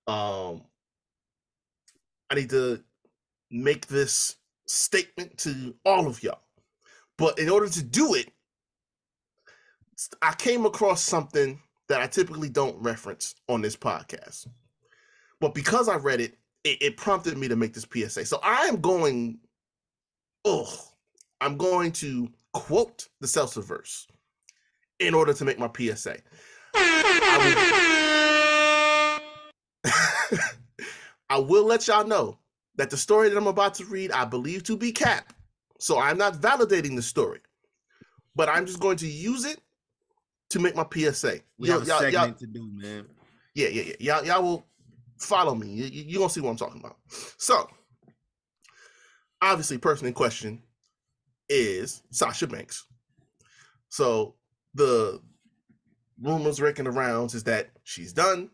I need to make this statement to all of y'all, but in order to do it, I came across something that I typically don't reference on this podcast. But because I read it, it prompted me to make this PSA. So I'm going to quote the Seltzerverse in order to make my PSA. I will let y'all know that the story that I'm about to read, I believe to be cap. So I'm not validating the story, but I'm just going to use it to make my PSA. We have a segment to do, man. Yeah. Y'all will follow me. You're going to see what I'm talking about. So, obviously, person in question is Sasha Banks. So, the rumors raking around is that she's done.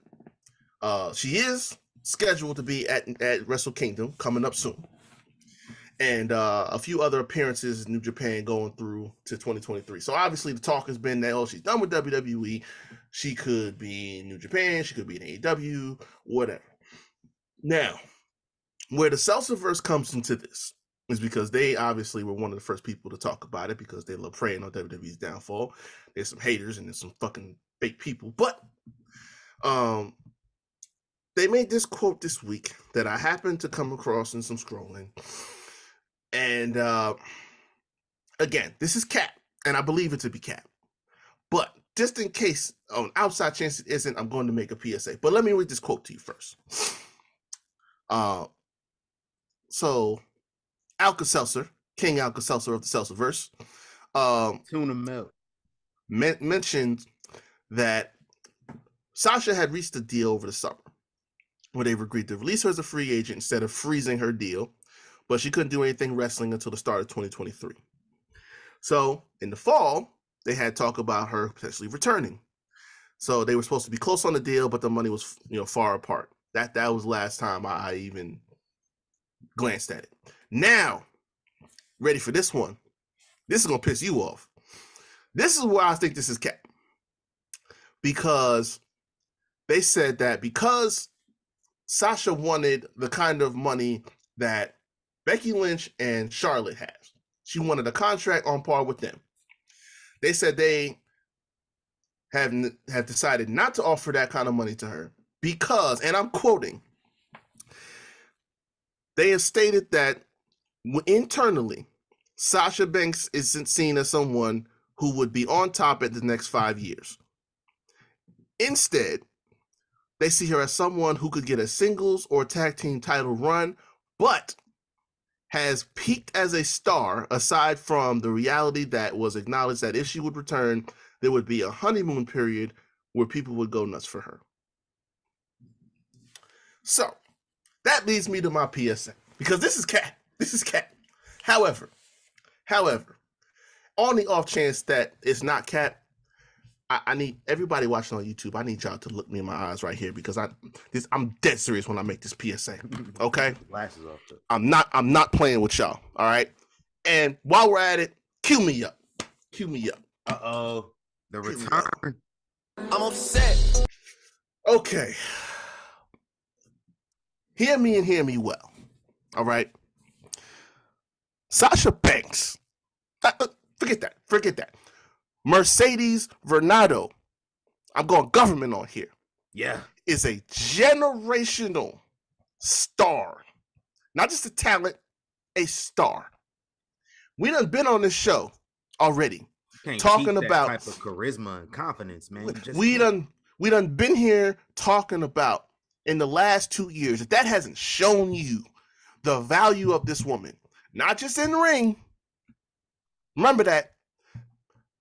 She is scheduled to be at Wrestle Kingdom coming up soon. And a few other appearances in New Japan going through to 2023. So obviously the talk has been that, she's done with WWE. She could be in New Japan. She could be in AEW, whatever. Now, where the Seltzerverse comes into this is because they obviously were one of the first people to talk about it because they love preying on WWE's downfall. There's some haters and there's some fucking fake people. But they made this quote this week that I happened to come across in some scrolling. And again, this is cap, and I believe it to be cap. But just in case, on outside chance it isn't, I'm going to make a PSA. But let me read this quote to you first. So, Alka-Seltzer, King Alka-Seltzer of the Seltzerverse, Tuna milk. mentioned that Sasha had reached a deal over the summer where they've agreed to release her as a free agent instead of freezing her deal, but she couldn't do anything wrestling until the start of 2023. So in the fall, they had talk about her potentially returning. So they were supposed to be close on the deal, but the money was, far apart. That was last time I even glanced at it. Now, ready for this one? This is gonna piss you off. This is why I think this is cap. Because they said that because Sasha wanted the kind of money that Becky Lynch and Charlotte has. She wanted a contract on par with them. They said they have decided not to offer that kind of money to her because, and I'm quoting, they have stated that internally, Sasha Banks isn't seen as someone who would be on top at the next 5 years. Instead, they see her as someone who could get a singles or tag team title run, but has peaked as a star aside from the reality that was acknowledged that if she would return, there would be a honeymoon period where people would go nuts for her. So that leads me to my PSA because this is cat. This is cat. However, on the off chance that it's not cat, I need everybody watching on YouTube. I need y'all to look me in my eyes right here because I'm dead serious when I make this PSA. Okay, Glasses off. I'm not playing with y'all. All right, and while we're at it, cue me up. Uh-oh, the return. I'm upset. Okay, hear me and hear me well. All right, Sasha Banks. Forget that. Mercedes Vernado, I'm going government on here. Yeah. Is a generational star. Not just a talent, a star. We done been on this show already. Talking about type of charisma and confidence, man. We done been here talking about in the last 2 years that hasn't shown you the value of this woman. Not just in the ring. Remember that.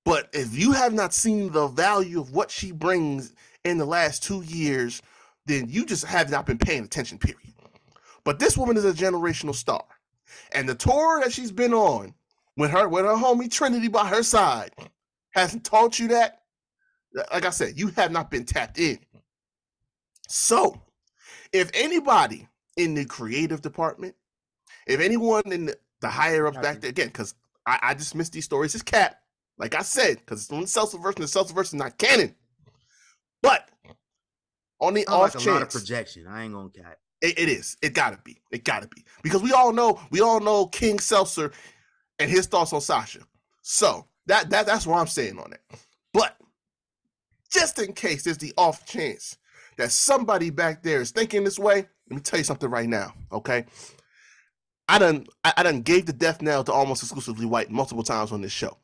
But if you have not seen the value of what she brings in the last 2 years, then you just have not been paying attention, period. But this woman is a generational star. And the tour that she's been on with her homie Trinity by her side hasn't taught you that. Like I said, you have not been tapped in. So, if anybody in the creative department, if anyone in the higher ups back there, again, because I dismiss these stories as cat, like I said, because it's on the Seltzerverse, and the Seltzerverse is not canon. But on the off chance, a lot of projection. I ain't gonna cat. It is. It gotta be. Because we all know King Seltzer and his thoughts on Sasha. So that's what I'm saying on that. But just in case there's the off chance that somebody back there is thinking this way, let me tell you something right now, okay? I done gave the death knell to Almost Exclusively White multiple times on this show.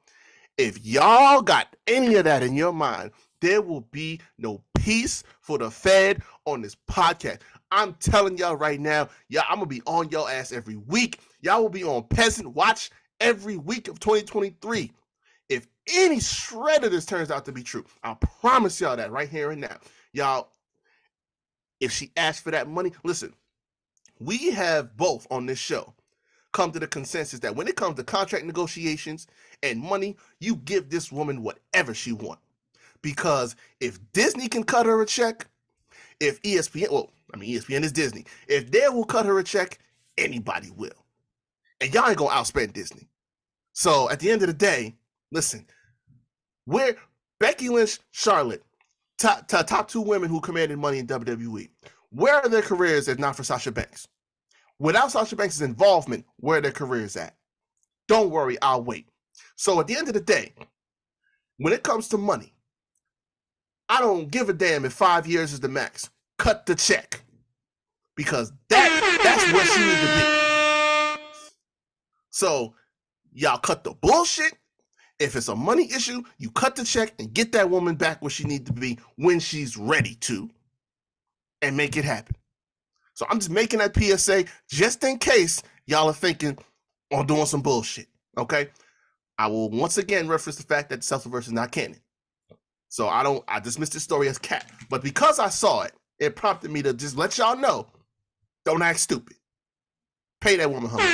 If y'all got any of that in your mind, there will be no peace for the Fed on this podcast. I'm telling y'all right now, I'm going to be on your ass every week. Y'all will be on Peasant Watch every week of 2023. If any shred of this turns out to be true, I promise y'all that right here and now. Y'all, if she asked for that money, listen, we have both on this show come to the consensus that when it comes to contract negotiations and money, you give this woman whatever she wants. Because if Disney can cut her a check, if ESPN, ESPN is Disney, if they will cut her a check, anybody will. And y'all ain't gonna outspend Disney. So at the end of the day, listen, we're Becky Lynch, Charlotte, top two women who commanded money in WWE. Where are their careers if not for Sasha Banks? Without Sasha Banks' involvement, where are their careers at? Don't worry, I'll wait. So at the end of the day, when it comes to money, I don't give a damn if 5 years is the max. Cut the check. Because that's where she needs to be. So y'all cut the bullshit. If it's a money issue, you cut the check and get that woman back where she needs to be when she's ready to and make it happen. So I'm just making that PSA just in case y'all are thinking on doing some bullshit, okay? I will once again reference the fact that the Seltzer-verse is not canon. So I dismissed this story as cap. But because I saw it, it prompted me to just let y'all know, don't act stupid. Pay that woman her money.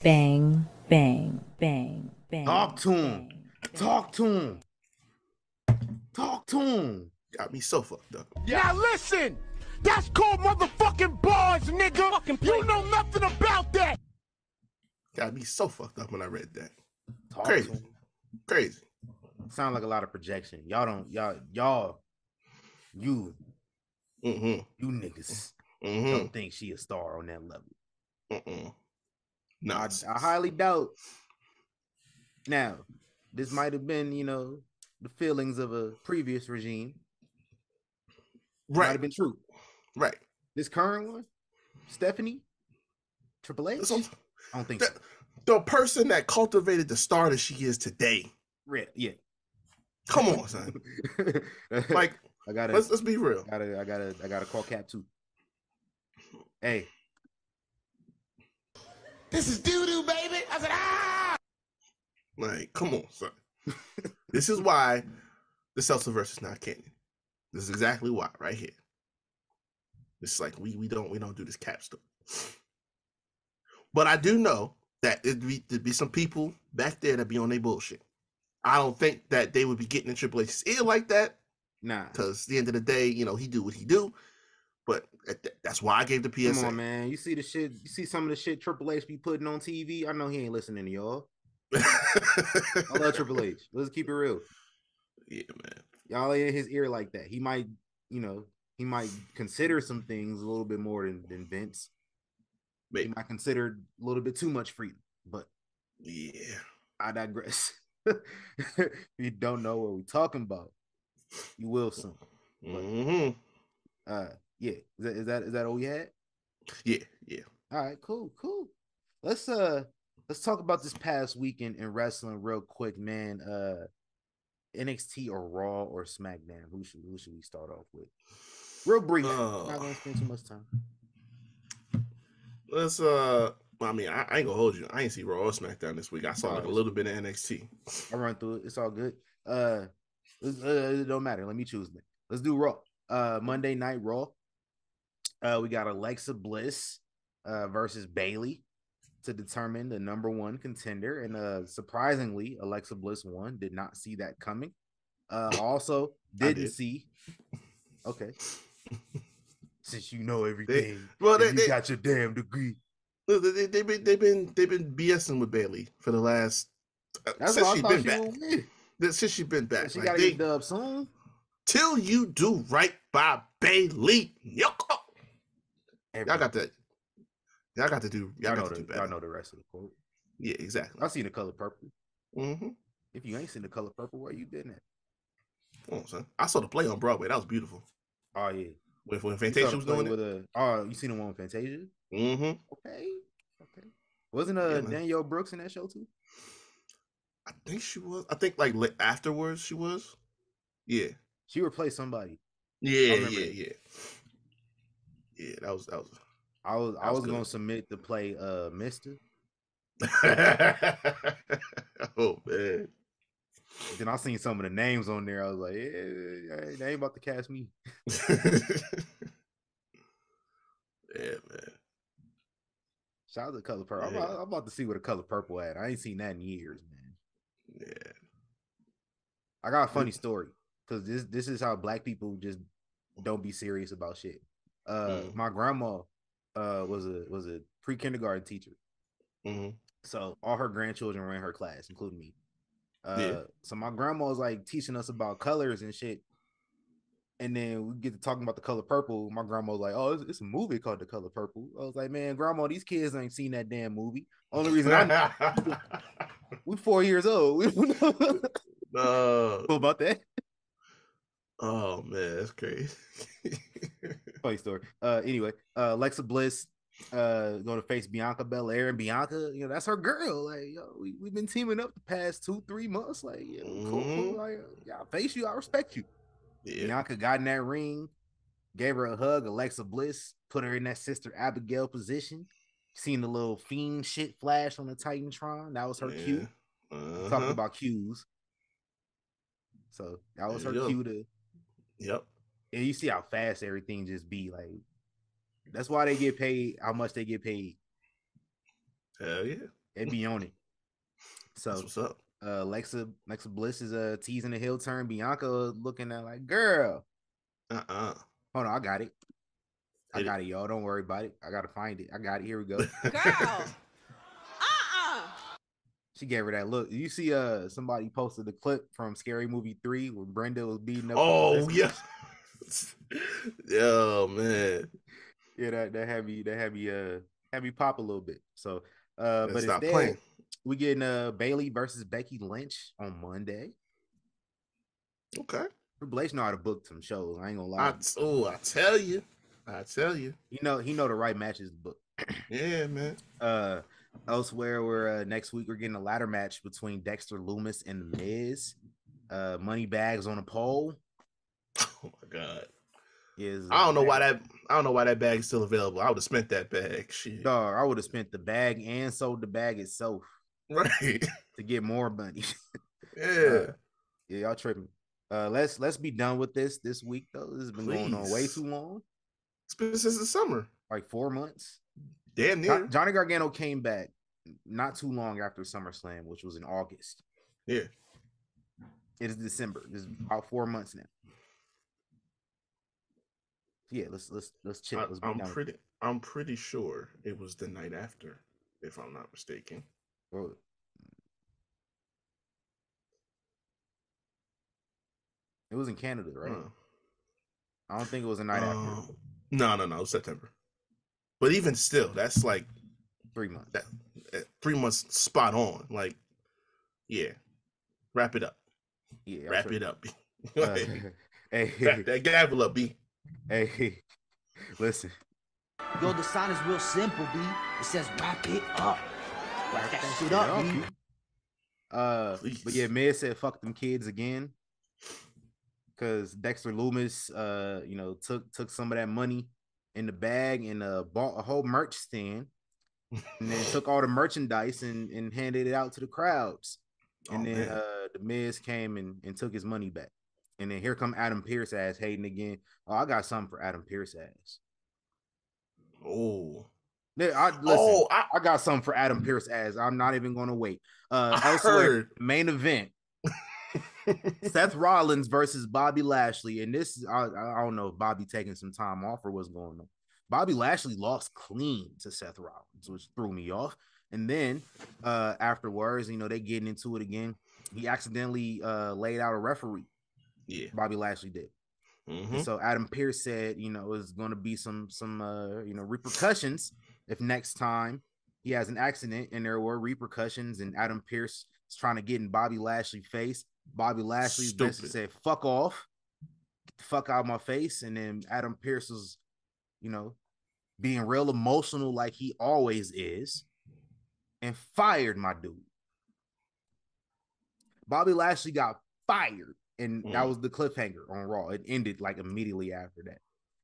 Bang, bang, bang, bang. Talk to him. Talk to him. Talk to him. Got me so fucked up. Now listen, that's called motherfucking bars, nigga. You know nothing about that. Got me so fucked up when I read that. Talk Crazy. to him. Crazy. Sound like a lot of projection. You niggas don't think she a star on that level. No, I highly doubt. Now, this might have been, the feelings of a previous regime. Right. Might have been true. Right. This current one, Stephanie, Triple H. I don't think so. The person that cultivated the star that she is today. Yeah. Come on, son. Like, let's be real. I gotta call Cap too. Hey. This is doo-doo, baby. I said, ah! Like, come on, son. This is why the Seltzer-verse is not canon. This is exactly why, right here. It's like we don't do this cap stuff. But I do know that there'd be some people back there that be on their bullshit. I don't think that they would be getting in Triple H's ear like that. Nah. Because at the end of the day, he do what he do. But that's why I gave the PSA. Come on, man. You see the shit. You see some of the shit Triple H be putting on TV. I know he ain't listening to y'all. I love Triple H. Let's keep it real. Yeah, man. Y'all ain't in his ear like that. He might, he might consider some things a little bit more than Vince. Maybe. He might consider a little bit too much freedom. But yeah, I digress. If you don't know what we're talking about, you will soon. But, yeah. Is that all we had? Yeah. All right, cool. Let's talk about this past weekend in wrestling real quick, man. NXT or Raw or SmackDown? Who should we start off with? Real brief. Not gonna spend too much time. Let's I ain't gonna hold you. I ain't see Raw or SmackDown this week. I saw like a little bit of NXT. I'll run through it. It's all good. It don't matter. Let me choose. Let's do Raw. Monday Night Raw. We got Alexa Bliss versus Bayley to determine the number one contender. And surprisingly, Alexa Bliss won. Did not see that coming. Also didn't see. Okay. Since you know everything, you got your damn degree. They've been BSing with Bayley for the last since she's been back. Since she's been back, she gotta get dubbed soon. Till you do right by Bayley, y'all got to. Y'all got to do. Y'all know the rest of the quote. Yeah, exactly. I seen the color purple. Mm-hmm. If you ain't seen The Color Purple, where you been at? Come on, son. I saw the play on Broadway. That was beautiful. Oh yeah. When Fantasia was doing it. You seen the one with Fantasia? Mm-hmm. Okay. Wasn't Danielle Brooks in that show too? I think she was. I think like afterwards she was. Yeah. She replaced somebody. Yeah. That was. I was gonna submit to play Mister. Oh man. Then I seen some of the names on there. I was like, yeah, they ain't about to cast me. Yeah, man. Shout out to Color Purple. Yeah. I'm about to see what a Color Purple at. I ain't seen that in years, man. Yeah. I got a funny story because this is how Black people just don't be serious about shit. My grandma was a pre-kindergarten teacher. Mm-hmm. So all her grandchildren were in her class, including me. So my grandma was like teaching us about colors and shit. And then we get to talking about The Color Purple. My grandma was like, "Oh, it's a movie called The Color Purple." I was like, "Man, grandma, these kids ain't seen that damn movie. Only reason we 4 years old. We don't know about that." Oh man, that's crazy. Funny story. Anyway, Alexa Bliss going to face Bianca Belair, and Bianca, that's her girl. Like, we've been teaming up the past 2-3 months. Like, cool. Like, I face you, I respect you. Yeah. Bianca got in that ring, gave her a hug. Alexa Bliss put her in that Sister Abigail position. Seen the little fiend shit flash on the Titantron. That was her cue. Talking about cues. So that was her cue to. Yep. And you see how fast everything just be. Like, that's why they get paid how much they get paid. Hell yeah. They be on it. So that's what's up. Alexa Bliss is teasing the heel turn. Bianca looking at like, girl. Hold on, I got it. I got it, y'all. Don't worry about it. I gotta find it. I got it. Here we go. Girl. She gave her that look. You see somebody posted the clip from Scary Movie 3 where Brenda was beating up. Oh yeah. Yo, man. Yeah, that had me pop a little bit. So but instead playing. We getting Bailey versus Becky Lynch on Monday. Okay. Triple H know how to book some shows. I ain't gonna lie. I tell you. He know the right matches to book. Yeah, man. Elsewhere, we're next week we're getting a ladder match between Dexter Lumis and The Miz. Money bags on a pole. Oh my god. I don't know why that bag is still available. I would have spent that bag. Shit. Dog, I would have spent the bag and sold the bag itself. Right. To get more money. Yeah. Yeah, y'all tripping. Let's be done with this week though. This has been going on way too long. It's been since the summer. Like 4 months. Damn near. Johnny Gargano came back not too long after SummerSlam, which was in August. Yeah. It is December. This is about 4 months now. Yeah, let's chill. I'm pretty sure it was the night after, if I'm not mistaken. Bro. It was in Canada, right? I don't think it was the night after. No, it was September. But even still, that's like 3 months. 3 months spot on. Like, yeah. Wrap it up. Yeah. Wrap it up. Hey. Wrap that gavel up, B. Hey. Listen. Yo, the sign is real simple, B. It says wrap it up. Wrap that shit up, B. But yeah, Miz said fuck them kids again. Cause Dexter Lumis took some of that money in the bag and bought a whole merch stand and then took all the merchandise and handed it out to the crowds. And then the Miz came and took his money back. And then here come Adam Pearce ass hating again. Oh, I got something for Adam Pearce ass. Oh. I got something for Adam Pearce ass. I'm not even gonna wait. Elsewhere, main event. Seth Rollins versus Bobby Lashley. And this I don't know if Bobby taking some time off or what's going on. Bobby Lashley lost clean to Seth Rollins, which threw me off. And then afterwards, they getting into it again. He accidentally laid out a referee. Yeah. Bobby Lashley did. Mm-hmm. And so Adam Pearce said, it's going to be some repercussions if next time he has an accident, and there were repercussions. And Adam Pearce is trying to get in Bobby Lashley's face. Bobby Lashley basically said, fuck off. Get the fuck out of my face. And then Adam Pearce was, being real emotional like he always is and fired my dude. Bobby Lashley got fired. And that was the cliffhanger on Raw. It ended like immediately after that.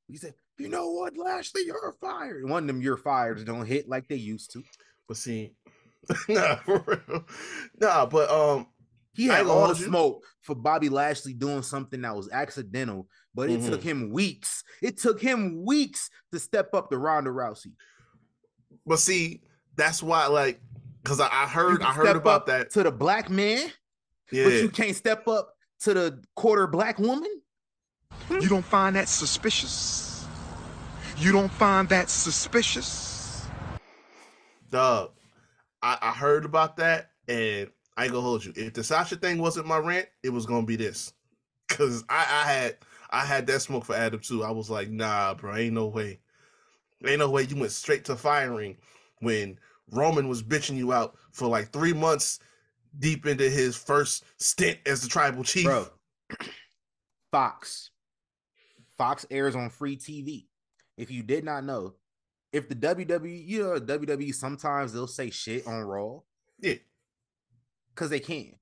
He said, you know what, Lashley, you're fired. And one of them you're fired don't hit like they used to. But see, for real. But he had all the smoke for Bobby Lashley doing something that was accidental, but it took him weeks. It took him weeks to step up to Ronda Rousey. But see, that's why, because I heard about that to the black man. Yeah. But you can't step up to the quarter black woman? You don't find that suspicious? You don't find that suspicious? Dog, I heard about that, and I ain't gonna hold you. If the Sasha thing wasn't my rant, it was gonna be this. Cause I had that smoke for Adam too. I was like, nah, bro, ain't no way. Ain't no way you went straight to firing when Roman was bitching you out for like 3 months deep into his first stint as the tribal chief. Bro, Fox airs on free TV. If you did not know, if the WWE, WWE sometimes they'll say shit on Raw. Yeah. Because they can.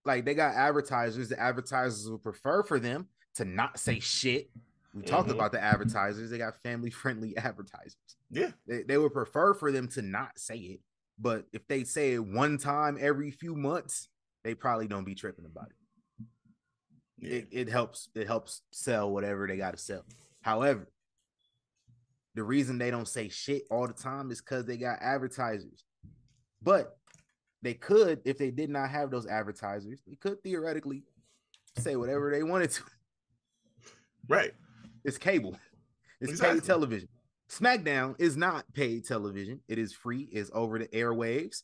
Like, they got advertisers. The advertisers would prefer for them to not say shit. We talked about the advertisers. They got family-friendly advertisers. Yeah. They would prefer for them to not say it. But if they say it one time every few months, they probably don't be tripping about it. Yeah. It helps sell whatever they got to sell. However, the reason they don't say shit all the time is because they got advertisers. But they could, if they did not have those advertisers, they could theoretically say whatever they wanted to. Right. It's cable. It's paid television. SmackDown is not paid television. It is free. It's over the airwaves,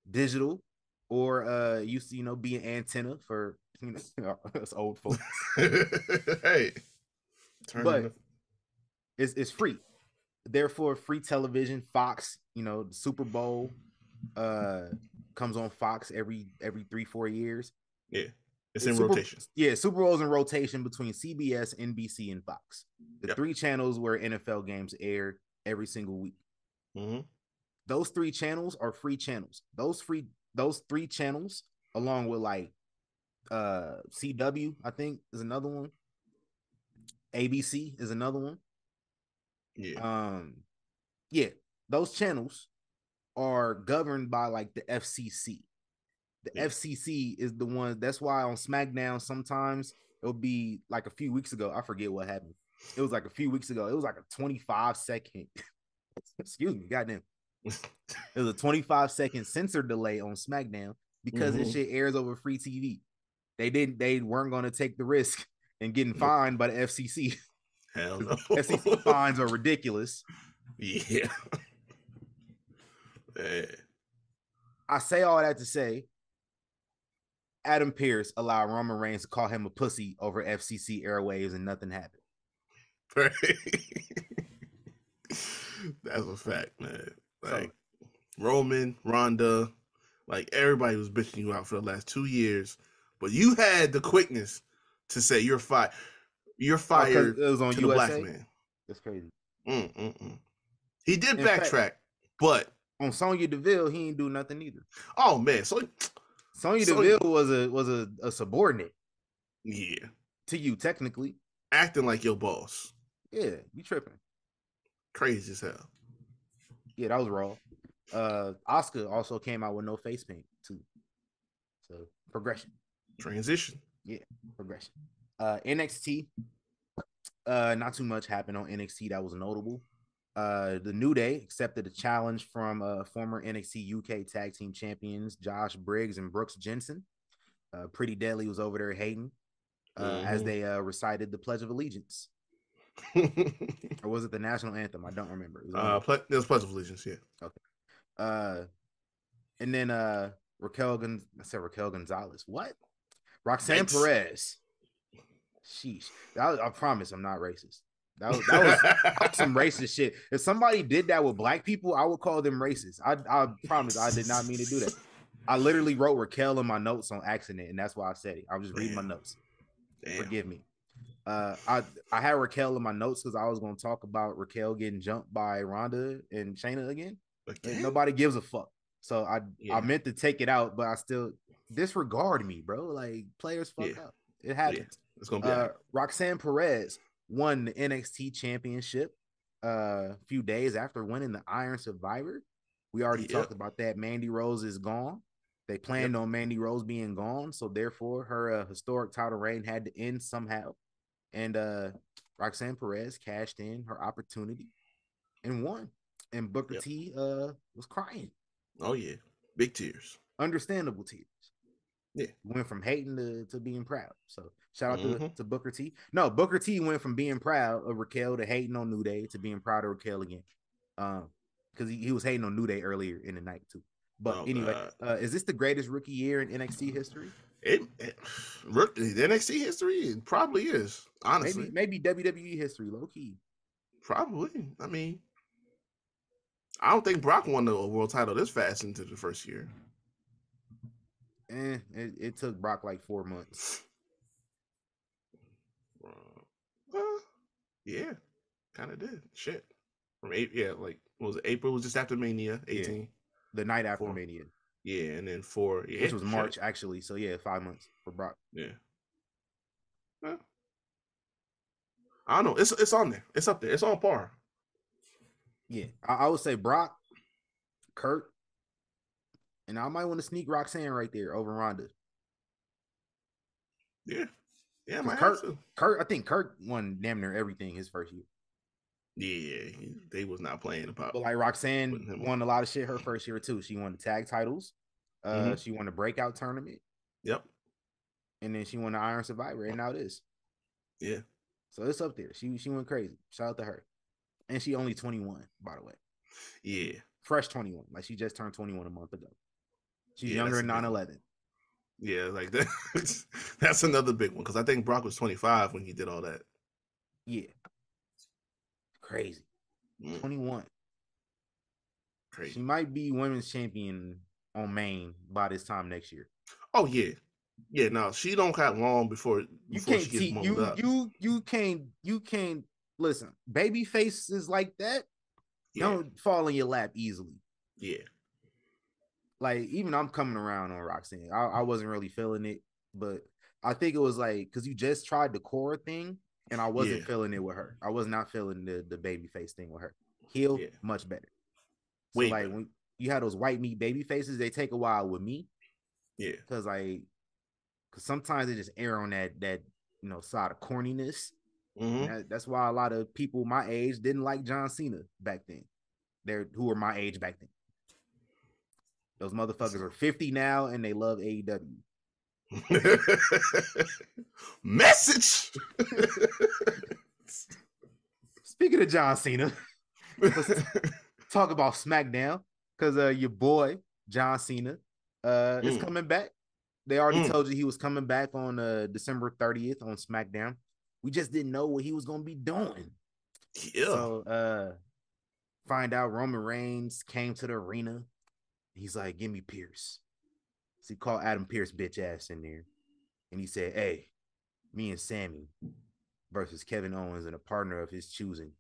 digital, or used to, be an antenna for us old folks. Hey. But it's free. Therefore, free television. Fox, the Super Bowl comes on Fox every 3-4 years. Yeah. It's in rotation. Yeah, Super Bowl's in rotation between CBS, NBC, and Fox. The 3 channels where NFL games air every single week. Mm-hmm. Those 3 channels are free channels. Those 3 channels, along with CW, I think, is another one. ABC is another one. Yeah. Those channels are governed by the FCC. The FCC is the one. That's why on SmackDown sometimes it'll be a few weeks ago. I forget what happened. It was a few weeks ago. It was a 25-second. Excuse me, goddamn. It was a 25-second censor delay on SmackDown because this shit airs over free TV. They weren't going to take the risk and getting fined by the FCC. Hell no. FCC fines are ridiculous. Yeah. I say all that to say, Adam Pearce allowed Roman Reigns to call him a pussy over FCC airwaves and nothing happened. Right. That's a fact, man. Roman, Ronda, everybody was bitching you out for the last 2 years, but you had the quickness to say you're fired. You're fired. It was on to USA? The black man. That's crazy. He did backtrack, but on Sonya Deville, he ain't do nothing either. Oh man, Sonya Deville was a subordinate. Yeah. To you, technically. Acting like your boss. Yeah, you tripping. Crazy as hell. Yeah, that was raw. Asuka also came out with no face paint too. So progression. Transition. Yeah, progression. NXT. Not too much happened on NXT that was notable. The New Day accepted a challenge from former NXT UK Tag Team Champions Josh Briggs and Brooks Jensen. Pretty Deadly was over there hating as they recited the Pledge of Allegiance. Or was it the national anthem? I don't remember. It was Pledge of Allegiance, yeah. Okay. And then Raquel Gonzalez. What? Roxanne Perez. Sheesh. I promise I'm not racist. That was some racist shit. If somebody did that with black people, I would call them racist. I promise I did not mean to do that. I literally wrote Raquel in my notes on accident, and that's why I said it. I was just reading my Damn. notes. Damn. Forgive me. I had Raquel in my notes because I was going to talk about Raquel getting jumped by Ronda and Shayna again. Like, nobody gives a fuck. So I meant to take it out, but I still disregard me, bro. Like, players fuck up. It happens. Yeah. It's gonna be right. Roxanne Perez won the NXT championship a few days after winning the Iron Survivor. We already talked about that. Mandy Rose is gone. They planned on Mandy Rose being gone, so therefore her historic title reign had to end somehow. And Roxanne Perez cashed in her opportunity and won. And Booker T was crying. Oh yeah, big tears. Understandable tears. Yeah, went from hating to being proud. So shout out to Booker T. No, Booker T went from being proud of Raquel to hating on New Day to being proud of Raquel again. Because he was hating on New Day earlier in the night too. But anyway, is this the greatest rookie year in NXT history? The NXT history, it probably is. Honestly, maybe WWE history, low key. Probably. I mean, I don't think Brock won the world title this fast into the first year. It took Brock like 4 months. Yeah, kind of did. Shit. From like what was it? April was just after Mania 18. Yeah. The night after Mania. Yeah, and then 4. Yeah, which was March actually. So yeah, 5 months for Brock. Yeah. I don't know. It's on there. It's up there. It's on par. Yeah, I would say Brock, Kurt, and I might want to sneak Roxanne right there over Ronda. Yeah, I might have to. Kurt, I think Kurt won damn near everything his first year. Yeah, they was not playing about. But like Roxanne won a lot of shit her first year too. She won the tag titles. She won the breakout tournament. Yep. And then she won the Iron Survivor, and now this. Yeah. So it's up there. She went crazy. Shout out to her. And she only 21, by the way. Yeah. Fresh 21. Like she just turned 21 a month ago. She's younger than 9/11. Yeah, like that. That's another big one because I think Brock was 25 when he did all that. Yeah. Crazy. 21. Crazy. She might be women's champion on Maine by this time next year. Oh yeah. Yeah, no, she don't have long before you can't she gets up. You can't listen. Baby faces like that don't fall in your lap easily. Yeah. Like even I'm coming around on Roxanne. I wasn't really feeling it, but I think it was like because you just tried the core thing, and I wasn't feeling it with her. I was not feeling the baby face thing with her. Heel, much better. So like better. When you have those white meat baby faces, they take a while with me. Yeah, because sometimes they just err on that side of corniness. That's why a lot of people my age didn't like John Cena back then. Who were my age back then. Those motherfuckers are 50 now and they love AEW. Message. Speaking of John Cena, let's talk about SmackDown because your boy John Cena is coming back. They already told you he was coming back on December 30th on SmackDown. We just didn't know what he was going to be doing. Yeah. So find out Roman Reigns came to the arena. He's like, give me Pierce. So he called Adam Pierce bitch ass in there. And he said, hey, me and Sammy versus Kevin Owens and a partner of his choosing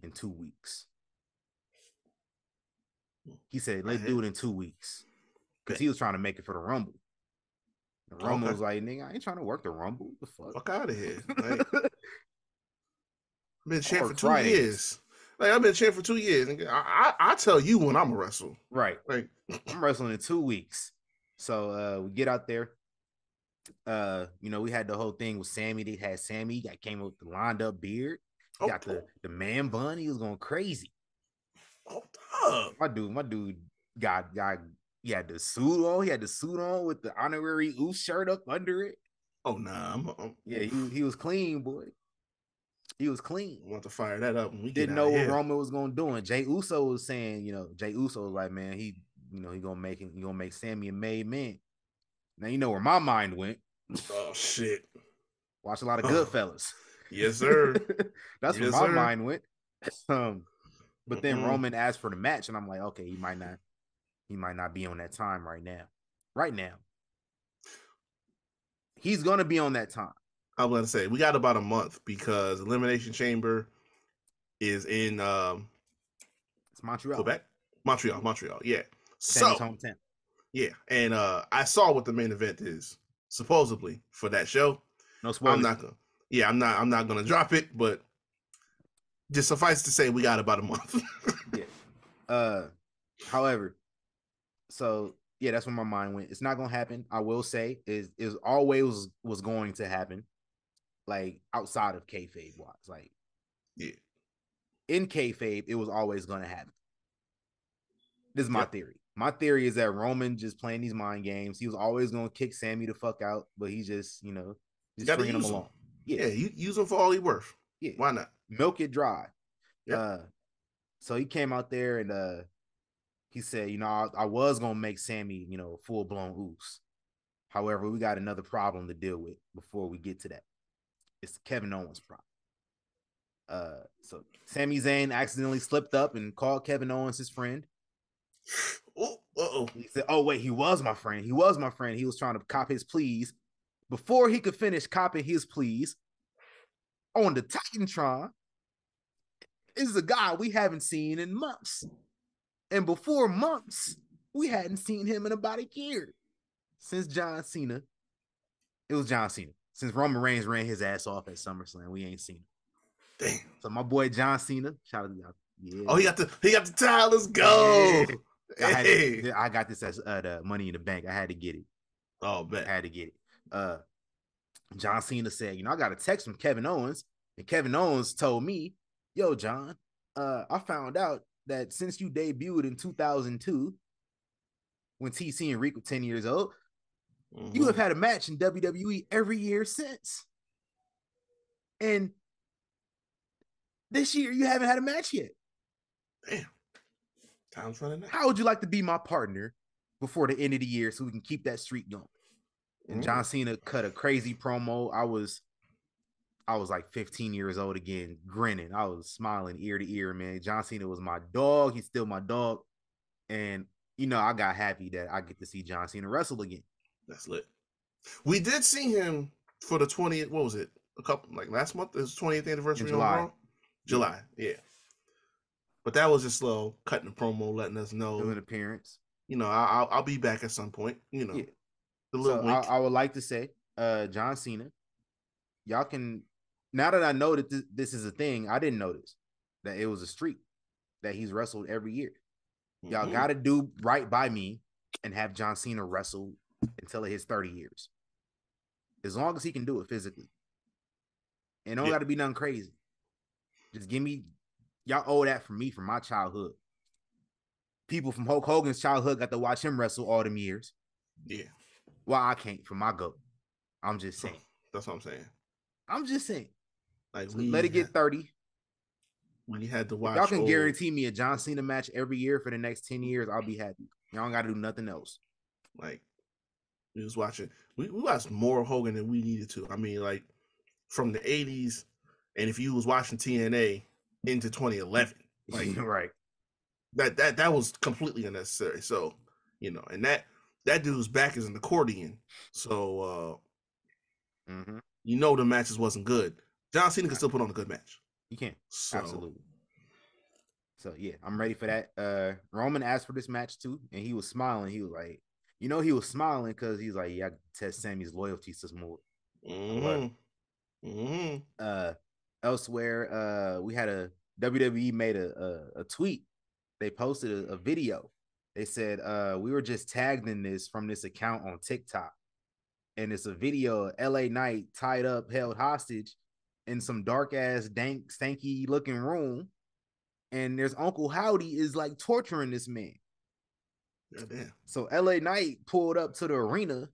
in 2 weeks. He said, let's do it in 2 weeks. Because he was trying to make it for the Rumble. And Roman was like, nigga, I ain't trying to work the Rumble. What the fuck? Fuck out of here. Like, I've been champ for 2 years. Like, I've been champ for 2 years. I tell you when I'm a wrestle. Right. Like, I'm wrestling in 2 weeks. So we get out there. We had the whole thing with Sammy. They had Sammy. He came up with the lined up beard. He got the man bun. He was going crazy. My dude got he had the suit on. He had the suit on with the honorary Uso shirt up under it. Oh nah, he was clean, boy. He was clean. I want to fire that up. We didn't know what Roman was gonna do. And Jey Uso was saying, Jey Uso was like, man, he gonna make Sammy a made man. Now you know where my mind went. Oh shit! Watch a lot of Goodfellas. Yes, sir. That's where my mind went. But then Roman asked for the match, and I'm like, okay, he might not be on that time right now. right now. He's gonna be on that time. I was gonna say we got about a month because Elimination Chamber is in It's Montreal. Quebec? Montreal, yeah. Sammy's So hometown. yeah, and I saw what the main event is supposedly for that show. No spoilers. I'm not gonna drop it, but just suffice to say we got about a month. Yeah. However, so yeah, that's where my mind went. It's not gonna happen. I will say is always was going to happen, like outside of kayfabe wise. Like, yeah, in kayfabe, it was always gonna happen. This is my theory. My theory is that Roman just playing these mind games. He was always gonna kick Sammy the fuck out, but he just, just bringing him along. Yeah, use him for all he worth. Yeah, why not? Milk it dry. Yeah. So he came out there and he said, I was gonna make Sammy, full blown oos. However, we got another problem to deal with before we get to that. It's Kevin Owens' problem. So Sami Zayn accidentally slipped up and called Kevin Owens his friend. He said, "Oh wait, he was my friend. He was my friend. He was trying to cop his pleas." Before he could finish copping his pleas, on the Titantron is a guy we haven't seen in months, and before months, we hadn't seen him in about a year since John Cena. It was John Cena. Since Roman Reigns ran his ass off at SummerSlam, we ain't seen him. Damn. So my boy John Cena, shout out to y'all. Yeah. Oh, he got the towel. Let's go. Yeah. I got this as the Money in the Bank. I had to get it. Oh, bet. I had to get it. John Cena said, I got a text from Kevin Owens, and Kevin Owens told me, "Yo, John, I found out that since you debuted in 2002, when TC and Rick were 10 years old, you have had a match in WWE every year since. And this year, you haven't had a match yet. Damn. Time's running out. How would you like to be my partner before the end of the year so we can keep that streak going?" And John Cena cut a crazy promo. I was like 15 years old again, grinning. I was smiling ear to ear, man. John Cena was my dog. He's still my dog. And, I got happy that I get to see John Cena wrestle again. That's lit. We did see him for the 20th, what was it? Last month, his 20th anniversary in July. July, yeah. But that was just slow, cutting the promo, letting us know. Doing an appearance. I'll be back at some point, Yeah. The little wink. I would like to say, John Cena, y'all can, now that I know that this is a thing, I didn't notice that it was a streak that he's wrestled every year. Y'all got to do right by me and have John Cena wrestle until it hits 30 years. As long as he can do it physically. And don't got to be nothing crazy. Just give me, y'all owe that from me from my childhood. People from Hulk Hogan's childhood got to watch him wrestle all them years. Yeah. Why I can't from my goat. I'm just saying. That's what I'm saying. I'm just saying. Like, so let it get 30. We had to watch. If y'all can guarantee me a John Cena match every year for the next 10 years, I'll be happy. Y'all don't got to do nothing else. Like, we was watching. We watched more Hogan than we needed to. I mean, like, from the 80s, and if you was watching TNA into 2011, like, right. That was completely unnecessary. So, and that dude's back is an accordion. So, the matches wasn't good. John Cena can still put on a good match. He can. Absolutely. So, yeah, I'm ready for that. Roman asked for this match, too, and he was smiling. He was like, he was smiling because he's like, yeah, I can test Sammy's loyalty some more. Elsewhere, we had a WWE made a tweet. They posted a video. They said, we were just tagged in this from this account on TikTok. And it's a video of LA Knight tied up, held hostage in some dark ass, dank, stanky looking room. And there's Uncle Howdy is like torturing this man. Yeah. So LA Knight pulled up to the arena.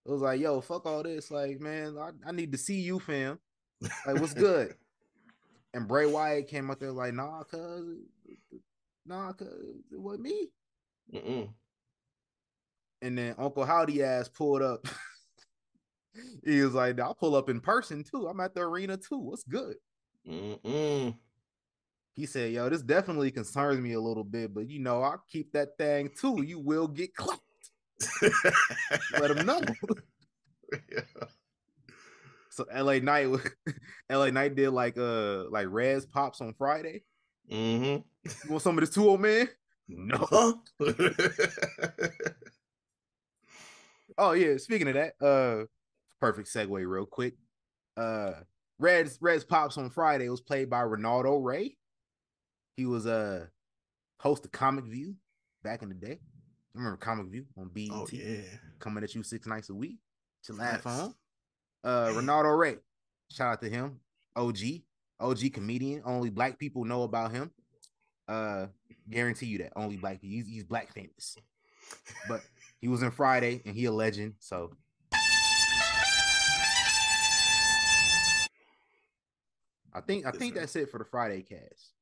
It was like, yo, fuck all this. Like, man, I need to see you, fam. Like, what's good? And Bray Wyatt came out there like, nah, cuz it wasn't me. And then Uncle Howdy ass pulled up. He was like, I'll pull up in person too. I'm at the arena too. What's good? He said, yo, this definitely concerns me a little bit, but I'll keep that thing too. You will get clapped. Let them know. Yeah. So LA Knight did like Res Pops on Friday. Mm-hmm. You want some of this too, old man? No. Huh? Oh yeah, speaking of that, perfect segue real quick. Reds Pops on Friday was played by Ronaldo Ray. He was host of Comic View back in the day. I remember Comic View on BET. Oh yeah. Coming at you 6 nights a week to laugh on. Ronaldo Ray. Shout out to him. OG comedian. Only black people know about him. Guarantee you that. Only black people. He's black famous. But he was in Friday and he a legend. So I think that's it for the Friday cast.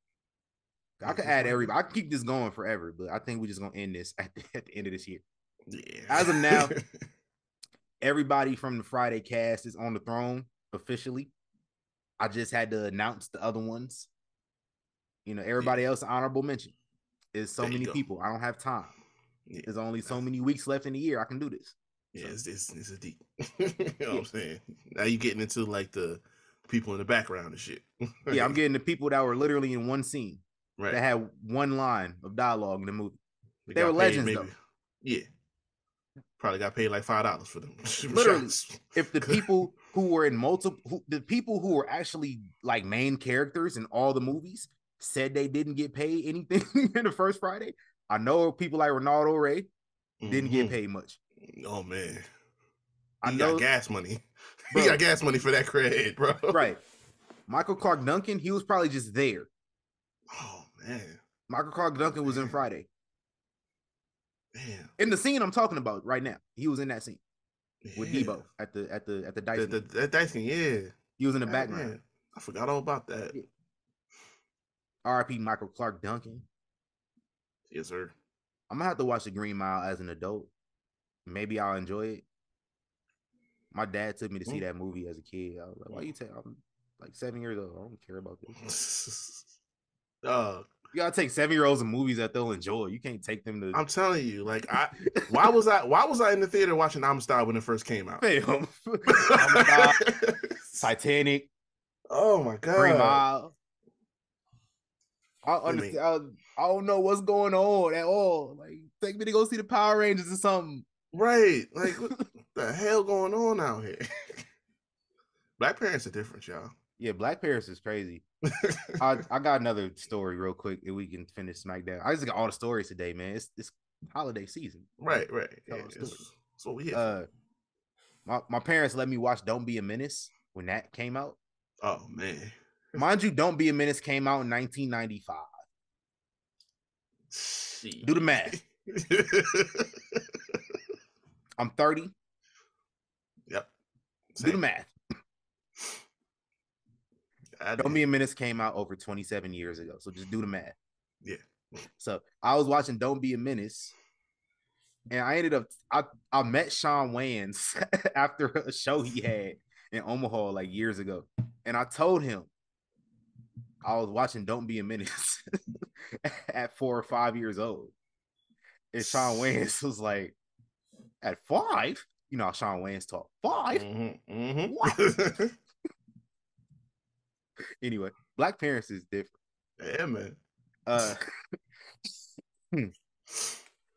I could add everybody. I can keep this going forever, but I think we're just gonna end this at the end of this year. Yeah. As of now, everybody from the Friday cast is on the throne officially. I just had to announce the other ones. You know, everybody else honorable mention. There's so many people. I don't have time. Yeah. There's only so many weeks left in the year. I can do this. Yeah, so. it's a deep. You know what I'm saying? Now you're getting into like the people in the background and shit. Yeah, I'm getting the people that were literally in one scene. Right. That had one line of dialogue in the movie. They were legends, though. Yeah. Probably got paid like $5 for them. Literally, if the people who were in the people who were actually like main characters in all the movies said they didn't get paid anything in the first Friday, I know people like Ronaldo Ray didn't get paid much. Oh man, he got gas money. Bro. He got gas money for that credit, bro. Right. Michael Clark Duncan, he was probably just there. Oh man, Michael Clark Duncan was in Friday. Damn. In the scene I'm talking about right now, he was in that scene with Debo at the dice. The dice game, yeah. He was in the background. Man. I forgot all about that. Yeah. R.I.P. Michael Clark Duncan. Yes, sir. I'm gonna have to watch The Green Mile as an adult. Maybe I'll enjoy it. My dad took me to see that movie as a kid. I was like, "Why you take?" I'm like 7 years old. I don't care about this. You gotta take 7-year-olds to movies that they'll enjoy. You can't take them to. I'm telling you, like why was I in the theater watching Amistad when it first came out? Film. Titanic. Oh my god. Green Mile. I understand. I don't know what's going on at all. Like, take me to go see the Power Rangers or something. Right. Like, what the hell going on out here? Black parents are different, y'all. Yeah, Black parents is crazy. I got another story real quick and we can finish SmackDown. I just got all the stories today, man. It's holiday season. Right. Yeah, that's what we hit. My parents let me watch Don't Be a Menace when that came out. Oh man. Mind you, Don't Be a Menace came out in 1995. Do the math. I'm 30. Yep. Same. Do the math. Don't Be a Menace came out over 27 years ago. So just do the math. Yeah. So I was watching Don't Be a Menace. And I ended up I met Shawn Wayans after a show he had in Omaha like years ago. And I told him I was watching Don't Be a Menace at 4 or 5 years old. And Shawn Wayans was like, at 5? You know how Shawn Wayans talk. 5? Mm-hmm. What? Anyway, Black parents is different. Yeah, man.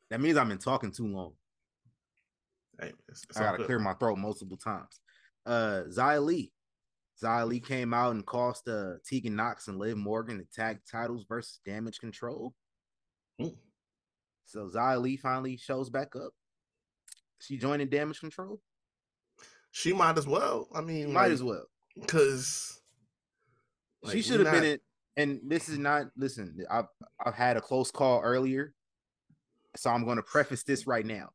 That means I've been talking too long. Hey, I gotta clear my throat multiple times. Xia Li came out and cost Tegan Knox and Liv Morgan the tag titles versus Damage Control. So Xia Li finally shows back up. She joining Damage Control. She might as well. I mean, might as well, because she should have been in. And this is not. Listen, I've had a close call earlier, so I'm going to preface this right now.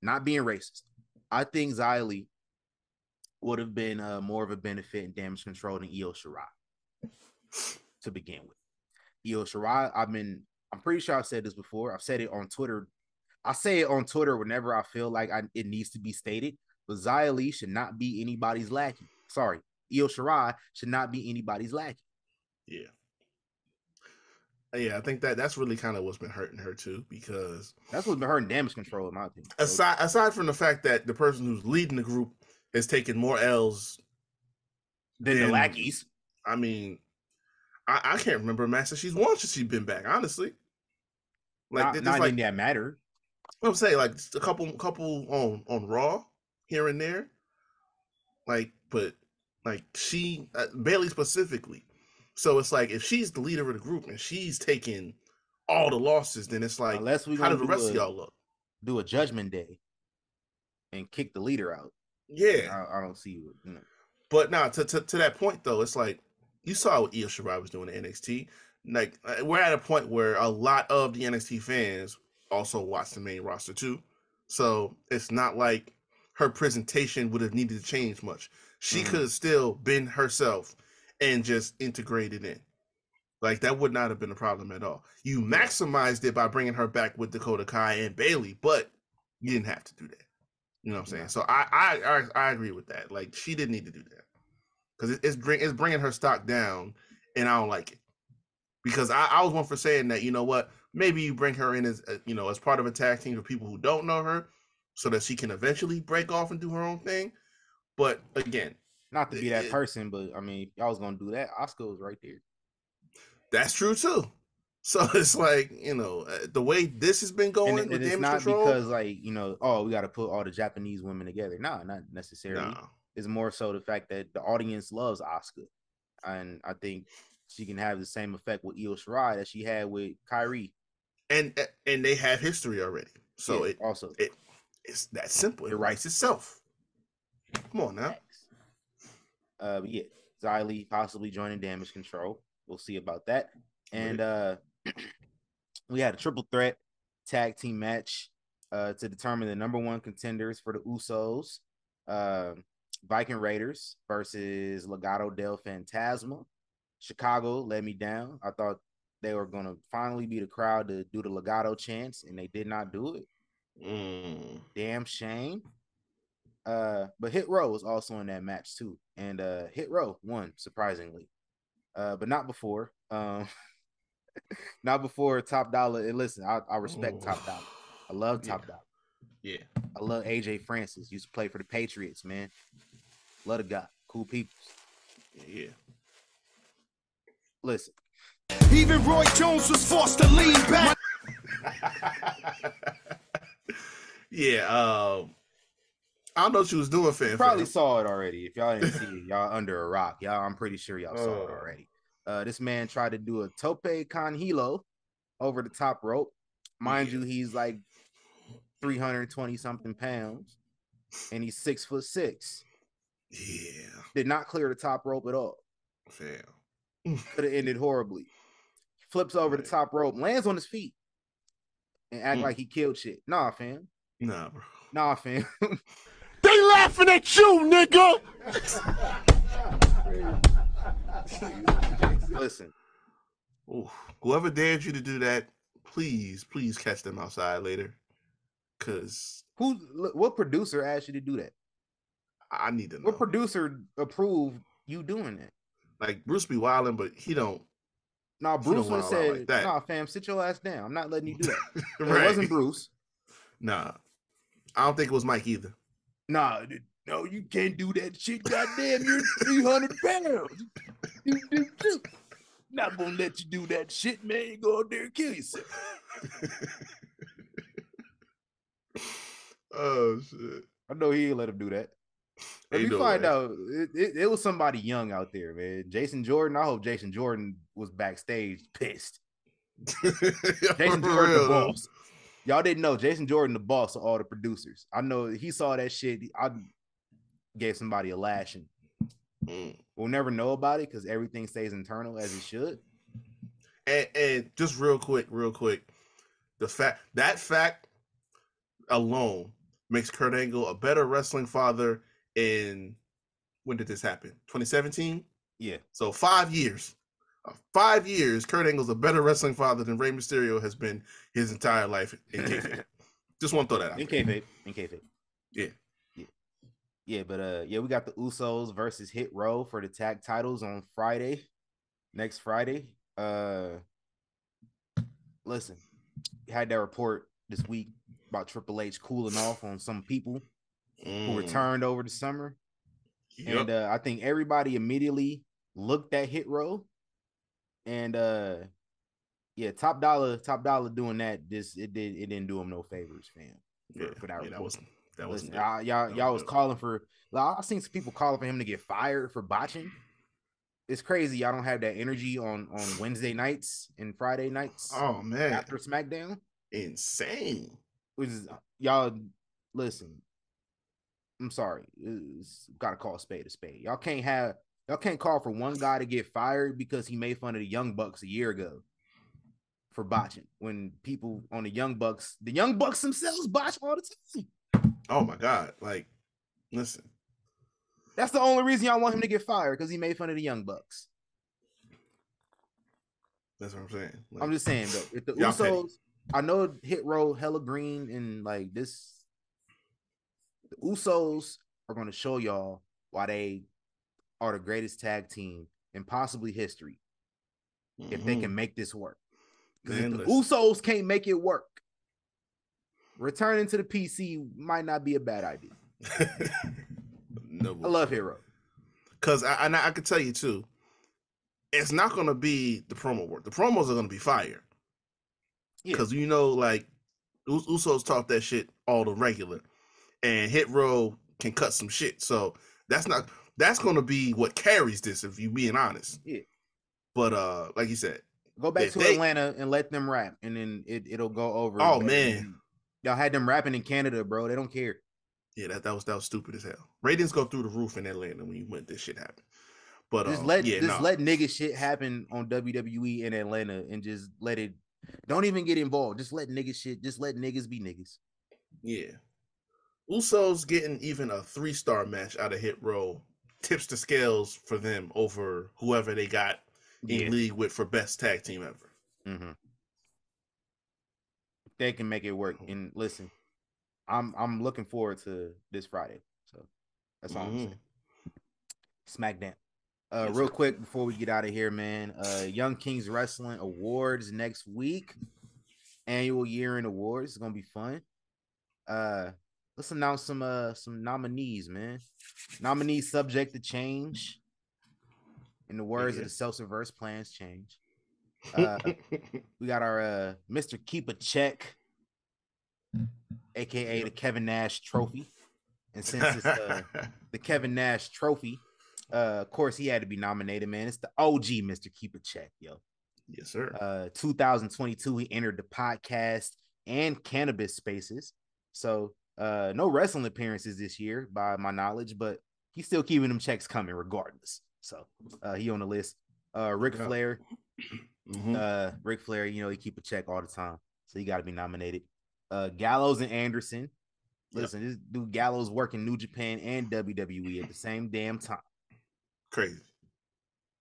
Not being racist, I think Xia Li would have been more of a benefit in Damage Control than Io Shirai to begin with. Io Shirai, I'm pretty sure I've said this before. I've said it on Twitter. I say it on Twitter whenever I feel like it needs to be stated. But Xia Li should not be anybody's lackey. Sorry, Io Shirai should not be anybody's lackey. Yeah. Yeah, I think that's really kind of what's been hurting her too, because that's what's been hurting Damage Control, in my opinion. Aside from the fact that the person who's leading the group is taking more L's than the lackeys. I mean, I can't remember a match that she's won since she's been back. Honestly, like not like that matter. I'm saying like a couple on Raw here and there, like, but like she Bayley specifically. So it's like if she's the leader of the group and she's taking all the losses, then it's like, how do the rest of y'all look? Do a Judgment Day and kick the leader out. Yeah, I don't see you. You know. But now to that point though, it's like you saw what Io Shirai was doing in NXT. Like we're at a point where a lot of the NXT fans also watch the main roster too. So it's not like her presentation would have needed to change much. She could have still been herself and just integrated in. Like that would not have been a problem at all. You maximized it by bringing her back with Dakota Kai and Bayley, but you didn't have to do that. You know what I'm saying? So I agree with that. Like she didn't need to do that because it's bringing her stock down, and I don't like it. Because I was one for saying that, you know what, maybe you bring her in as as part of a tag team for people who don't know her, so that she can eventually break off and do her own thing. But again, not to be that person, but I mean, if y'all was gonna do that, Asuka was right there. That's true too. So it's like, the way this has been going and with it's Damage not Control, because like, we got to put all the Japanese women together. No, not necessarily. No. It's more so the fact that the audience loves Asuka, and I think she can have the same effect with Io Shirai that she had with Kairi. And they have history already, so yeah, it's that simple. It writes itself. Come on now. But yeah, Xylee possibly joining Damage Control. We'll see about that. And we had a triple threat tag team match to determine the number one contenders for the Usos. Viking Raiders versus Legado del Fantasma. Chicago let me down. I thought they were going to finally be the crowd to do the Legado chants, and they did not do it. Damn shame. But Hit Row was also in that match too. And Hit Row won, surprisingly. But not before. Not before Top Dollar. And listen, I respect Top Dollar. I love Top Dollar. Yeah. I love AJ Francis. Used to play for the Patriots, man. Love the guy. Cool people. Yeah. Listen. Even Roy Jones was forced to lean back. Yeah. I don't know what you was doing, fan. You probably saw it already. If y'all didn't see it, y'all under a rock. I'm pretty sure y'all saw it already. This man tried to do a tope con hilo over the top rope. Mind you, he's like 320 something pounds, and he's 6'6". Yeah. Did not clear the top rope at all. Fam. Could have ended horribly. Flips over the top rope, lands on his feet, and act like he killed shit. Nah, fam. Nah, bro. Nah, fam. They laughing at you, nigga. Listen. Ooh, whoever dared you to do that, please catch them outside later. Cause what producer asked you to do that? I need to know. What producer approved you doing that? Like Bruce be wilding, but he don't. Nah, Bruce would have said, like, "Nah, fam, sit your ass down. I'm not letting you do that." Right. It wasn't Bruce. Nah, I don't think it was Mike either. Nah, no, you can't do that shit. Goddamn, you're 300 pounds. Not gonna let you do that shit, man. You go out there and kill yourself. Oh shit! I know he ain't let him do that. Let me find out. It was somebody young out there, man. Jason Jordan. I hope Jason Jordan was backstage pissed. Jason Jordan, the boss. Y'all didn't know Jason Jordan, the boss of all the producers. I know he saw that shit. I gave somebody a lashing. We'll never know about it because everything stays internal as it should. And just real quick, the fact alone makes Kurt Angle a better wrestling father. In when did this happen? 2017. Yeah. So 5 years. 5 years. Kurt Angle's a better wrestling father than Rey Mysterio has been his entire life in kayfabe. Just want to throw that out. In kayfabe. Yeah. But we got the Usos versus Hit Row for the tag titles on Friday, next Friday. listen, had that report this week about Triple H cooling off on some people who returned over the summer. Yep. And I think everybody immediately looked at Hit Row. And yeah, top dollar doing that. It didn't do him no favors, fam. For that report. That was y'all was calling for. I seen some people calling for him to get fired for botching. It's crazy. Y'all don't have that energy on Wednesday nights and Friday nights. Oh man, after SmackDown, insane. Which is y'all listen. I'm sorry. Gotta call a spade a spade. Y'all can't call for one guy to get fired because he made fun of the Young Bucks a year ago for botching. When people on the Young Bucks themselves botch all the time. Oh my God! Like, listen. That's the only reason y'all want him to get fired, because he made fun of the Young Bucks. That's what I'm saying. Like, I'm just saying though, if the Usos, I know Hit Row hella green and like this. The Usos are going to show y'all why they are the greatest tag team in possibly history. If they can make this work. Because if the Usos can't make it work, returning to the PC might not be a bad idea. No, I love Hit Row. Because I can tell you too, it's not going to be the promo work. The promos are going to be fire. Because like Usos talk that shit all the regular. And Hit Row can cut some shit. So that's going to be what carries this, if you being honest. Yeah. But like you said, go back to Atlanta and let them rap, and then it'll go over. Oh man, y'all had them rapping in Canada, bro. They don't care. Yeah, that was stupid as hell. Ratings go through the roof in Atlanta when this shit happened. But just let nigga shit happen on WWE in Atlanta and just let it. Don't even get involved. Just let niggas be niggas. Yeah. Usos getting even a 3-star match out of Hit Row tips the scales for them over whoever they got in league with for best tag team ever. Mm-hmm. They can make it work. And listen, I'm looking forward to this Friday. So that's all I'm saying. SmackDown. Real quick before we get out of here, man. Young Kings Wrestling Awards next week. Annual Year End Awards. It's gonna be fun. Let's announce some nominees, man. Nominees subject to change. In the words of the Seltzer-verse, plans change. We got our Mr. Keep a Check, aka the Kevin Nash Trophy. And since it's the Kevin Nash Trophy, of course he had to be nominated, man. It's the OG Mr. Keep a Check, yo. Yes, sir. 2022, he entered the podcast and cannabis spaces. So no wrestling appearances this year, by my knowledge, but he's still keeping them checks coming regardless. So he on the list. Ric Flair. Ric Flair, he keep a check all the time, so he got to be nominated. Gallows and Anderson. Listen, this dude Gallows working New Japan and WWE at the same damn time. Crazy.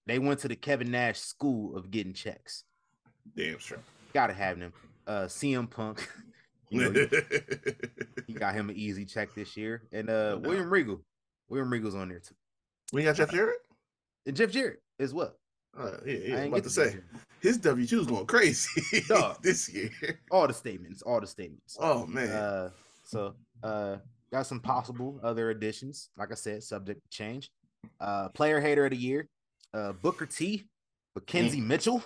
They went to the Kevin Nash school of getting checks. Damn sure. Gotta have them. CM Punk. He got him an easy check this year. And William Regal. William Regal's on there too. We got Jeff Jarrett? And Jeff Jarrett as well. Yeah. I'm about to say his W2 is going crazy this year. All the statements. Oh man. So got some possible other additions. Like I said, subject to change. Player hater of the year. Booker T, Mackenzie Mitchell.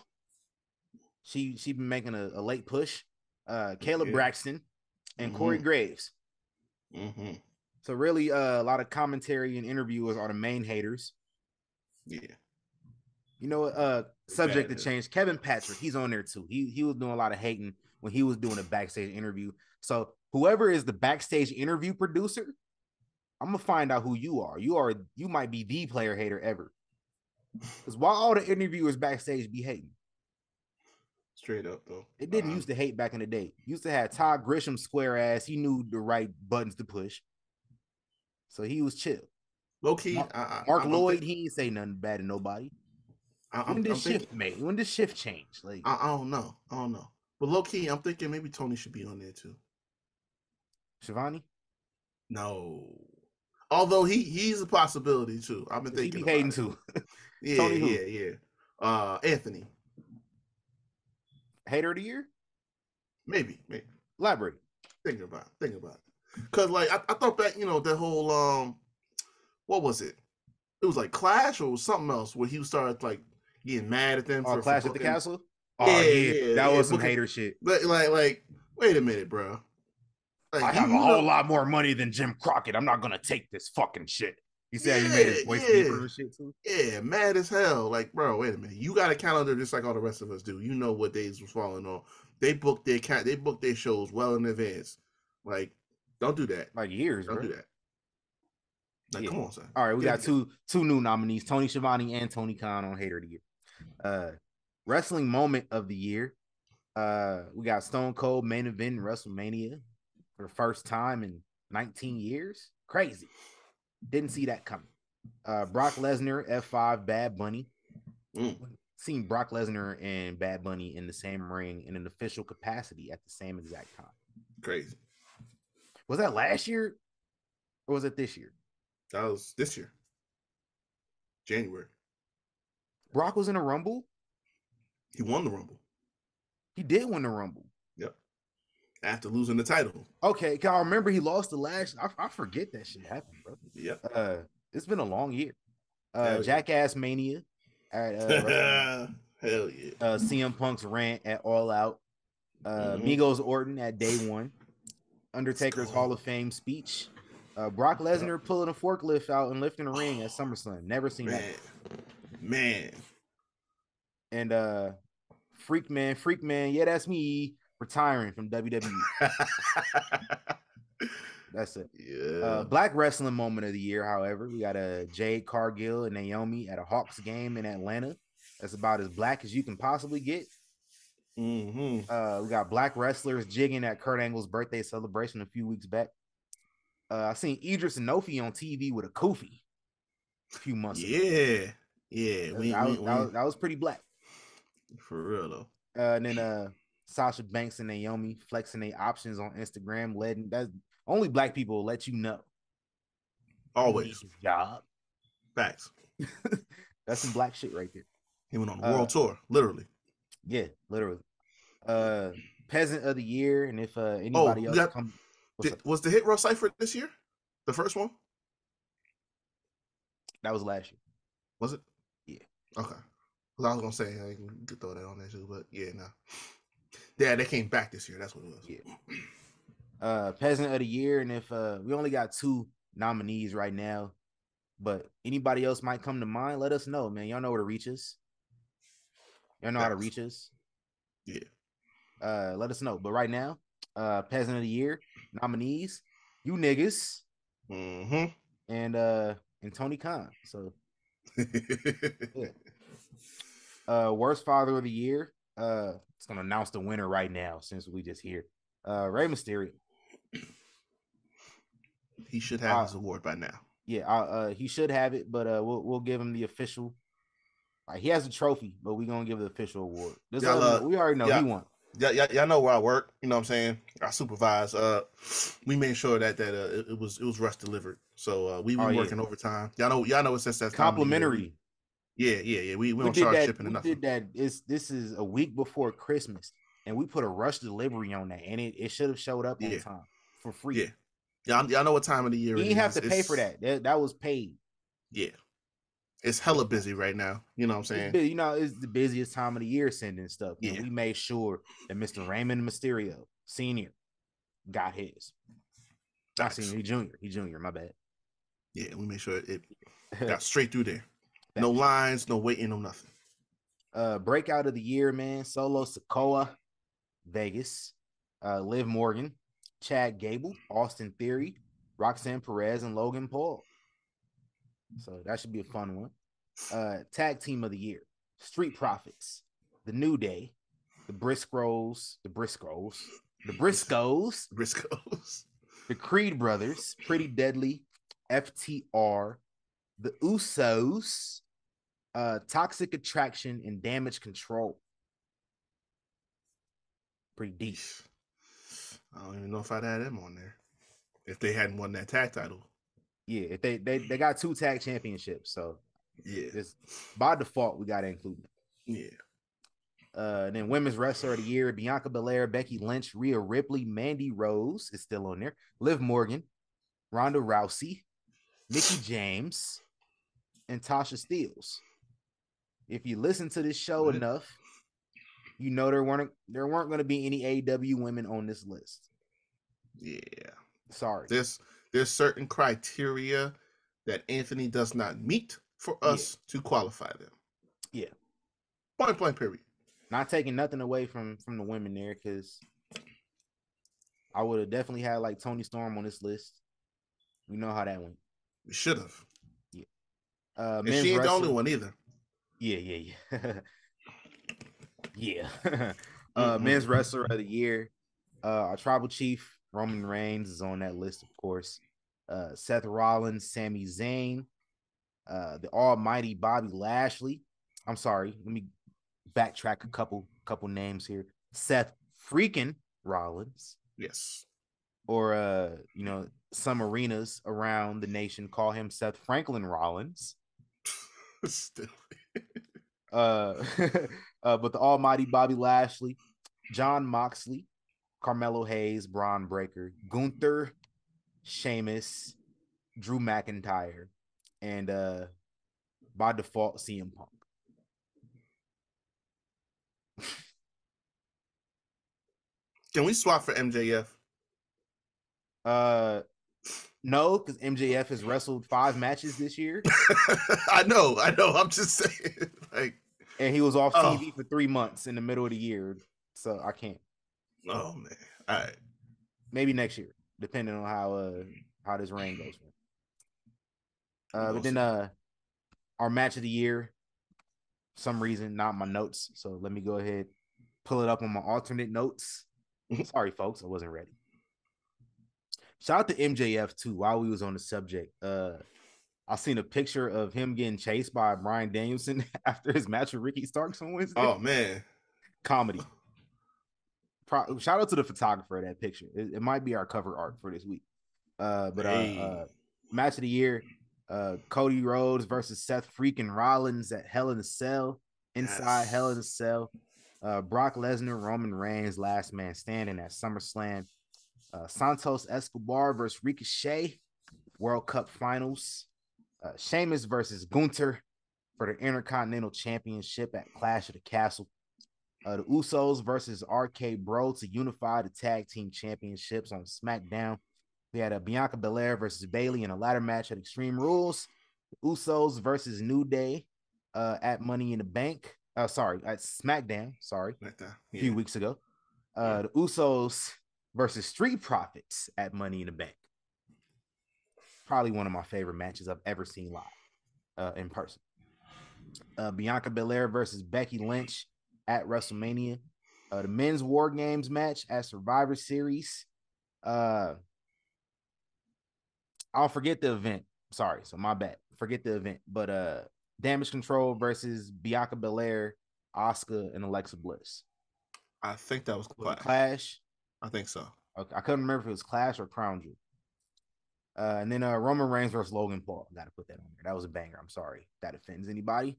She been making a late push. Caleb Braxton and Corey Graves. So really, a lot of commentary and interviewers are the main haters. Yeah. Subject to change. Kevin Patrick, he's on there too. He was doing a lot of hating when he was doing a backstage interview. So whoever is the backstage interview producer, I'm gonna find out who you are. You might be the player hater ever. Because why all the interviewers backstage be hating? Straight up though. It didn't used to hate back in the day. Used to have Todd Grisham square ass. He knew the right buttons to push. So he was chill. Low key, Mark Lloyd, he ain't say nothing bad to nobody. When did shift change? Like I don't know. But low key, I'm thinking maybe Tony should be on there too. Shivani? No. Although he's a possibility too. I've been thinking. He be hating too. Yeah, Tony yeah. Anthony. Hater of the year? Maybe. Elaborate. Thinking about it. Because, like, I thought back, that whole, what was it? It was like Clash or something else where he started, like, getting mad at them for Clash for at the booking. Castle? Oh, yeah. That was some hater shit. But, like, wait a minute, bro. Like, I have a whole lot more money than Jim Crockett. I'm not going to take this fucking shit. He said he made his voice deeper and shit, too. Yeah, mad as hell. Like, bro, wait a minute. You got a calendar just like all the rest of us do. You know what days was falling on. They booked their shows well in advance. Like, don't do that. Like years, don't bro. do that. Like, come on, son. All right, we got two new nominees, Tony Schiavone and Tony Khan on Hater of the Year. Wrestling Moment of the Year. We got Stone Cold main event in WrestleMania for the first time in 19 years. Crazy. Didn't see that coming. Brock Lesnar, F5, Bad Bunny. Seen Brock Lesnar and Bad Bunny in the same ring in an official capacity at the same exact time. Crazy. Was that last year or was it this year? That was this year. January. Brock was in a Rumble? He won the Rumble. He did win the Rumble. Yep. After losing the title. Okay, I remember he lost the last. I forget that shit happened, bro. Yep. It's been a long year. Jackass Mania at hell yeah. CM Punk's rant at All Out. Migos Orton at Day One. Undertaker's Hall of Fame speech. Brock Lesnar pulling a forklift out and lifting a ring at SummerSlam. Never seen that. Man. And Freak Man, yeah, that's me retiring from WWE. That's it. Yeah. Black Wrestling Moment of the Year, however, we got a Jade Cargill and Naomi at a Hawks game in Atlanta. That's about as black as you can possibly get. We got black wrestlers jigging at Kurt Angle's birthday celebration a few weeks back. I seen Idris Enofi on TV with a kufi a few months ago. Yeah. That was pretty black. For real though. And then Sasha Banks and Naomi flexing their options on Instagram. That's only black people will let you know. Always. Job. Facts. That's some black shit right there. He went on a world tour, literally. Yeah, literally. Peasant of the Year, and if anybody else comes. Was the Hit Row Cypher this year? The first one? That was last year. Was it? Yeah. Okay. Well, I was gonna say I could throw that on there too, but yeah, no. Yeah, they came back this year. That's what it was. Yeah. Peasant of the Year, and if we only got 2 nominees right now, but anybody else might come to mind, let us know, man. Y'all know where to reach us. Y'all know how to reach us. Yeah. Let us know. But right now, Peasant of the Year nominees, you niggas, and Tony Khan. So yeah. Worst Father of the Year. It's gonna announce the winner right now since we just here. Rey Mysterio. He should have his award by now. Yeah, he should have it, but we'll give him the official. Like, he has a trophy, but we're gonna give the official award. We already know he won. Y'all know where I work. You know what I'm saying? I supervise. We made sure that it was rush delivered. So we were working overtime. Y'all know it since that's complimentary. Yeah. We don't charge shipping enough. We did that. This is a week before Christmas, and we put a rush delivery on that, and it should have showed up on time for free. Yeah. Y'all know what time of the year you it is. You didn't have to pay for that. That was paid. Yeah. It's hella busy right now. You know what I'm saying? It's the busiest time of the year sending stuff. Yeah. We made sure that Mr. Raymond Mysterio Sr. got his. Not Senior, he junior, my bad. Yeah, we made sure it got straight through there. No lines, no waiting, no nothing. Breakout of the year, man. Solo Sikoa, Vegas. Liv Morgan, Chad Gable, Austin Theory, Roxanne Perez, and Logan Paul. So that should be a fun one. Tag team of the year: Street Profits, The New Day, the Briscoes, the Creed Brothers, Pretty Deadly, FTR, the Usos, Toxic Attraction, and Damage Control. Pretty deep. I don't even know if I'd add them on there if they hadn't won that tag title. Yeah, if they got 2 tag championships, so yeah, by default we got to include them. Yeah. Then Women's Wrestler of the Year, Bianca Belair, Becky Lynch, Rhea Ripley, Mandy Rose is still on there, Liv Morgan, Ronda Rousey, Mickie James, and Tasha Steelz. If you listen to this show enough, you know there weren't going to be any AEW women on this list. Yeah. Sorry. There's certain criteria that Anthony does not meet for us to qualify them. Yeah. Point blank period. Not taking nothing away from the women there, because I would have definitely had like Toni Storm on this list. We know how that went. We should have. Yeah. And she ain't the only one either. Yeah. Yeah. Men's Wrestler of the Year. Our Tribal Chief, Roman Reigns, is on that list, of course. Seth Rollins, Sami Zayn, the almighty Bobby Lashley. I'm sorry, let me backtrack a couple names here. Seth freaking Rollins. Yes. Or some arenas around the nation call him Seth Franklin Rollins. Still. But the almighty Bobby Lashley, Jon Moxley, Carmelo Hayes, Braun Breaker, Gunther, Sheamus, Drew McIntyre, and by default, CM Punk. Can we swap for MJF? No, because MJF has wrestled 5 matches this year. I know. I'm just saying, and he was off TV for 3 months in the middle of the year, so I can't. Oh man! All right, maybe next year, depending on how this reign goes. But then our match of the year, some reason not my notes, so let me go ahead pull it up on my alternate notes. Sorry, folks, I wasn't ready. Shout out to MJF too. While we was on the subject, I seen a picture of him getting chased by Bryan Danielson after his match with Ricky Starks on Wednesday. Oh man, comedy. Shout out to the photographer of that picture. It might be our cover art for this week. Match of the year, Cody Rhodes versus Seth freaking Rollins at Hell in a Cell, inside Hell in a Cell. Brock Lesnar, Roman Reigns, last man standing at SummerSlam. Santos Escobar versus Ricochet, World Cup Finals. Sheamus versus Gunther for the Intercontinental Championship at Clash of the Castle. The Usos versus RK Bro to unify the Tag Team Championships on SmackDown. We had a Bianca Belair versus Bayley in a ladder match at Extreme Rules. The Usos versus New Day at Money in the Bank. At SmackDown. A few weeks ago. The Usos versus Street Profits at Money in the Bank. Probably one of my favorite matches I've ever seen live in person. Bianca Belair versus Becky Lynch at WrestleMania. The men's War Games match at Survivor Series. I'll forget the event. Sorry, so my bad. Forget the event. But Damage Control versus Bianca Belair, Asuka, and Alexa Bliss. I think that was Clash. I think so. Okay, I couldn't remember if it was Clash or Crown Jewel. And then Roman Reigns versus Logan Paul. Got to put that on there. That was a banger. I'm sorry if that offends anybody.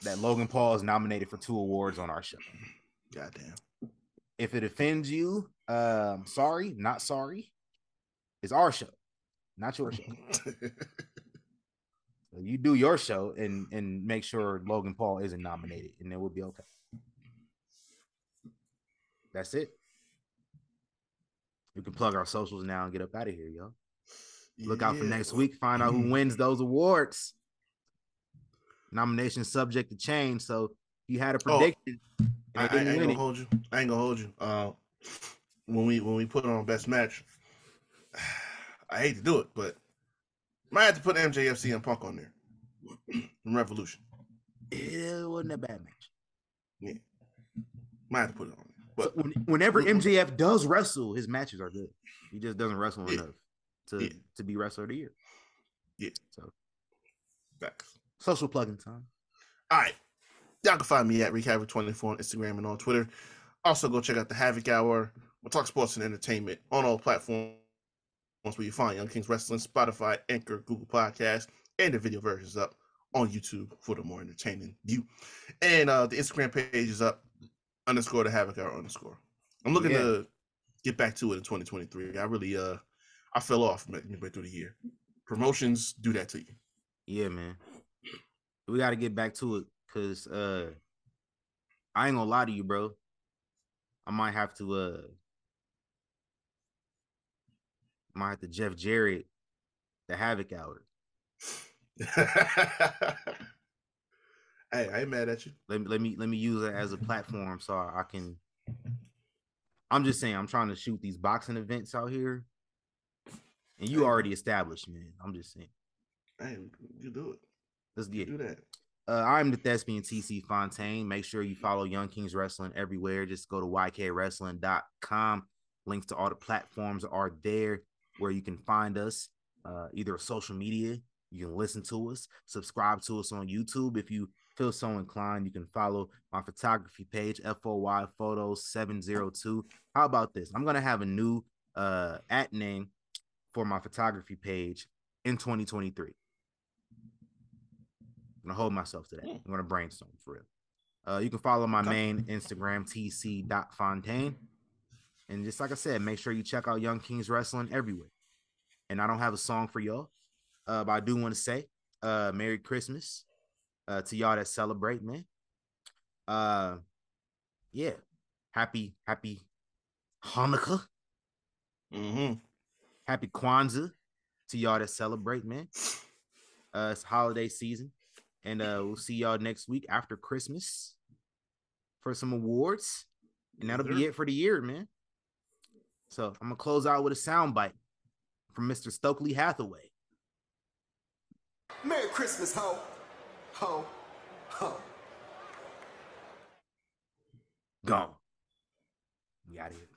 That Logan Paul is nominated for 2 awards on our show. Goddamn. If it offends you, sorry, not sorry. It's our show, not your show. So you do your show and make sure Logan Paul isn't nominated, and then we'll be okay. That's it. We can plug our socials now and get up out of here, y'all. Look out for next week. Find out who wins those awards. Nomination subject to change. So if you had a prediction, I ain't gonna hold you. When we put on best match, I hate to do it, but might have to put MJF CM Punk on there. Revolution. It wasn't a bad match. Yeah, might have to put it on there. But so whenever MJF does wrestle, his matches are good. He just doesn't wrestle enough to be wrestler of the year. Yeah. So facts. Social plugging time. All right. Y'all can find me at Recapper24 on Instagram and on Twitter. Also, go check out the Havoc Hour. We'll talk sports and entertainment on all platforms where you find Young Kings Wrestling, Spotify, Anchor, Google Podcasts, and the video versions up on YouTube for the more entertaining view. And the Instagram page is up underscore the Havoc Hour underscore. I'm looking to get back to it in 2023. I really I fell off midway through the year. Promotions do that to you. Yeah, man. We got to get back to it because I ain't gonna lie to you, bro. I might have to Jeff Jarrett the Havoc Hour. Hey, I ain't mad at you. Let me use it as a platform so I can. I'm just saying, I'm trying to shoot these boxing events out here, and you already established, man. I'm just saying. Hey, you do it. Let's get do that. I'm the Thespian TC Fontaine. Make sure you follow Young Kings Wrestling everywhere. Just go to ykwrestling.com. Links to all the platforms are there where you can find us, either social media. You can listen to us, subscribe to us on YouTube. If you feel so inclined, you can follow my photography page, FOY Photos 702. How about this? I'm going to have a new at name for my photography page in 2023. I'm going to hold myself to that. I'm going to brainstorm for real. You can follow my main Instagram, tc.fontaine. And just like I said, make sure you check out Young Kings Wrestling everywhere. And I don't have a song for y'all, but I do want to say Merry Christmas to y'all that celebrate, man. Yeah. Happy Hanukkah. Happy Kwanzaa to y'all that celebrate, man. It's holiday season. And we'll see y'all next week after Christmas for some awards. And that'll be it for the year, man. So I'm going to close out with a soundbite from Mr. Stokely Hathaway. Merry Christmas, ho. Ho. Ho. Gone. We out of here.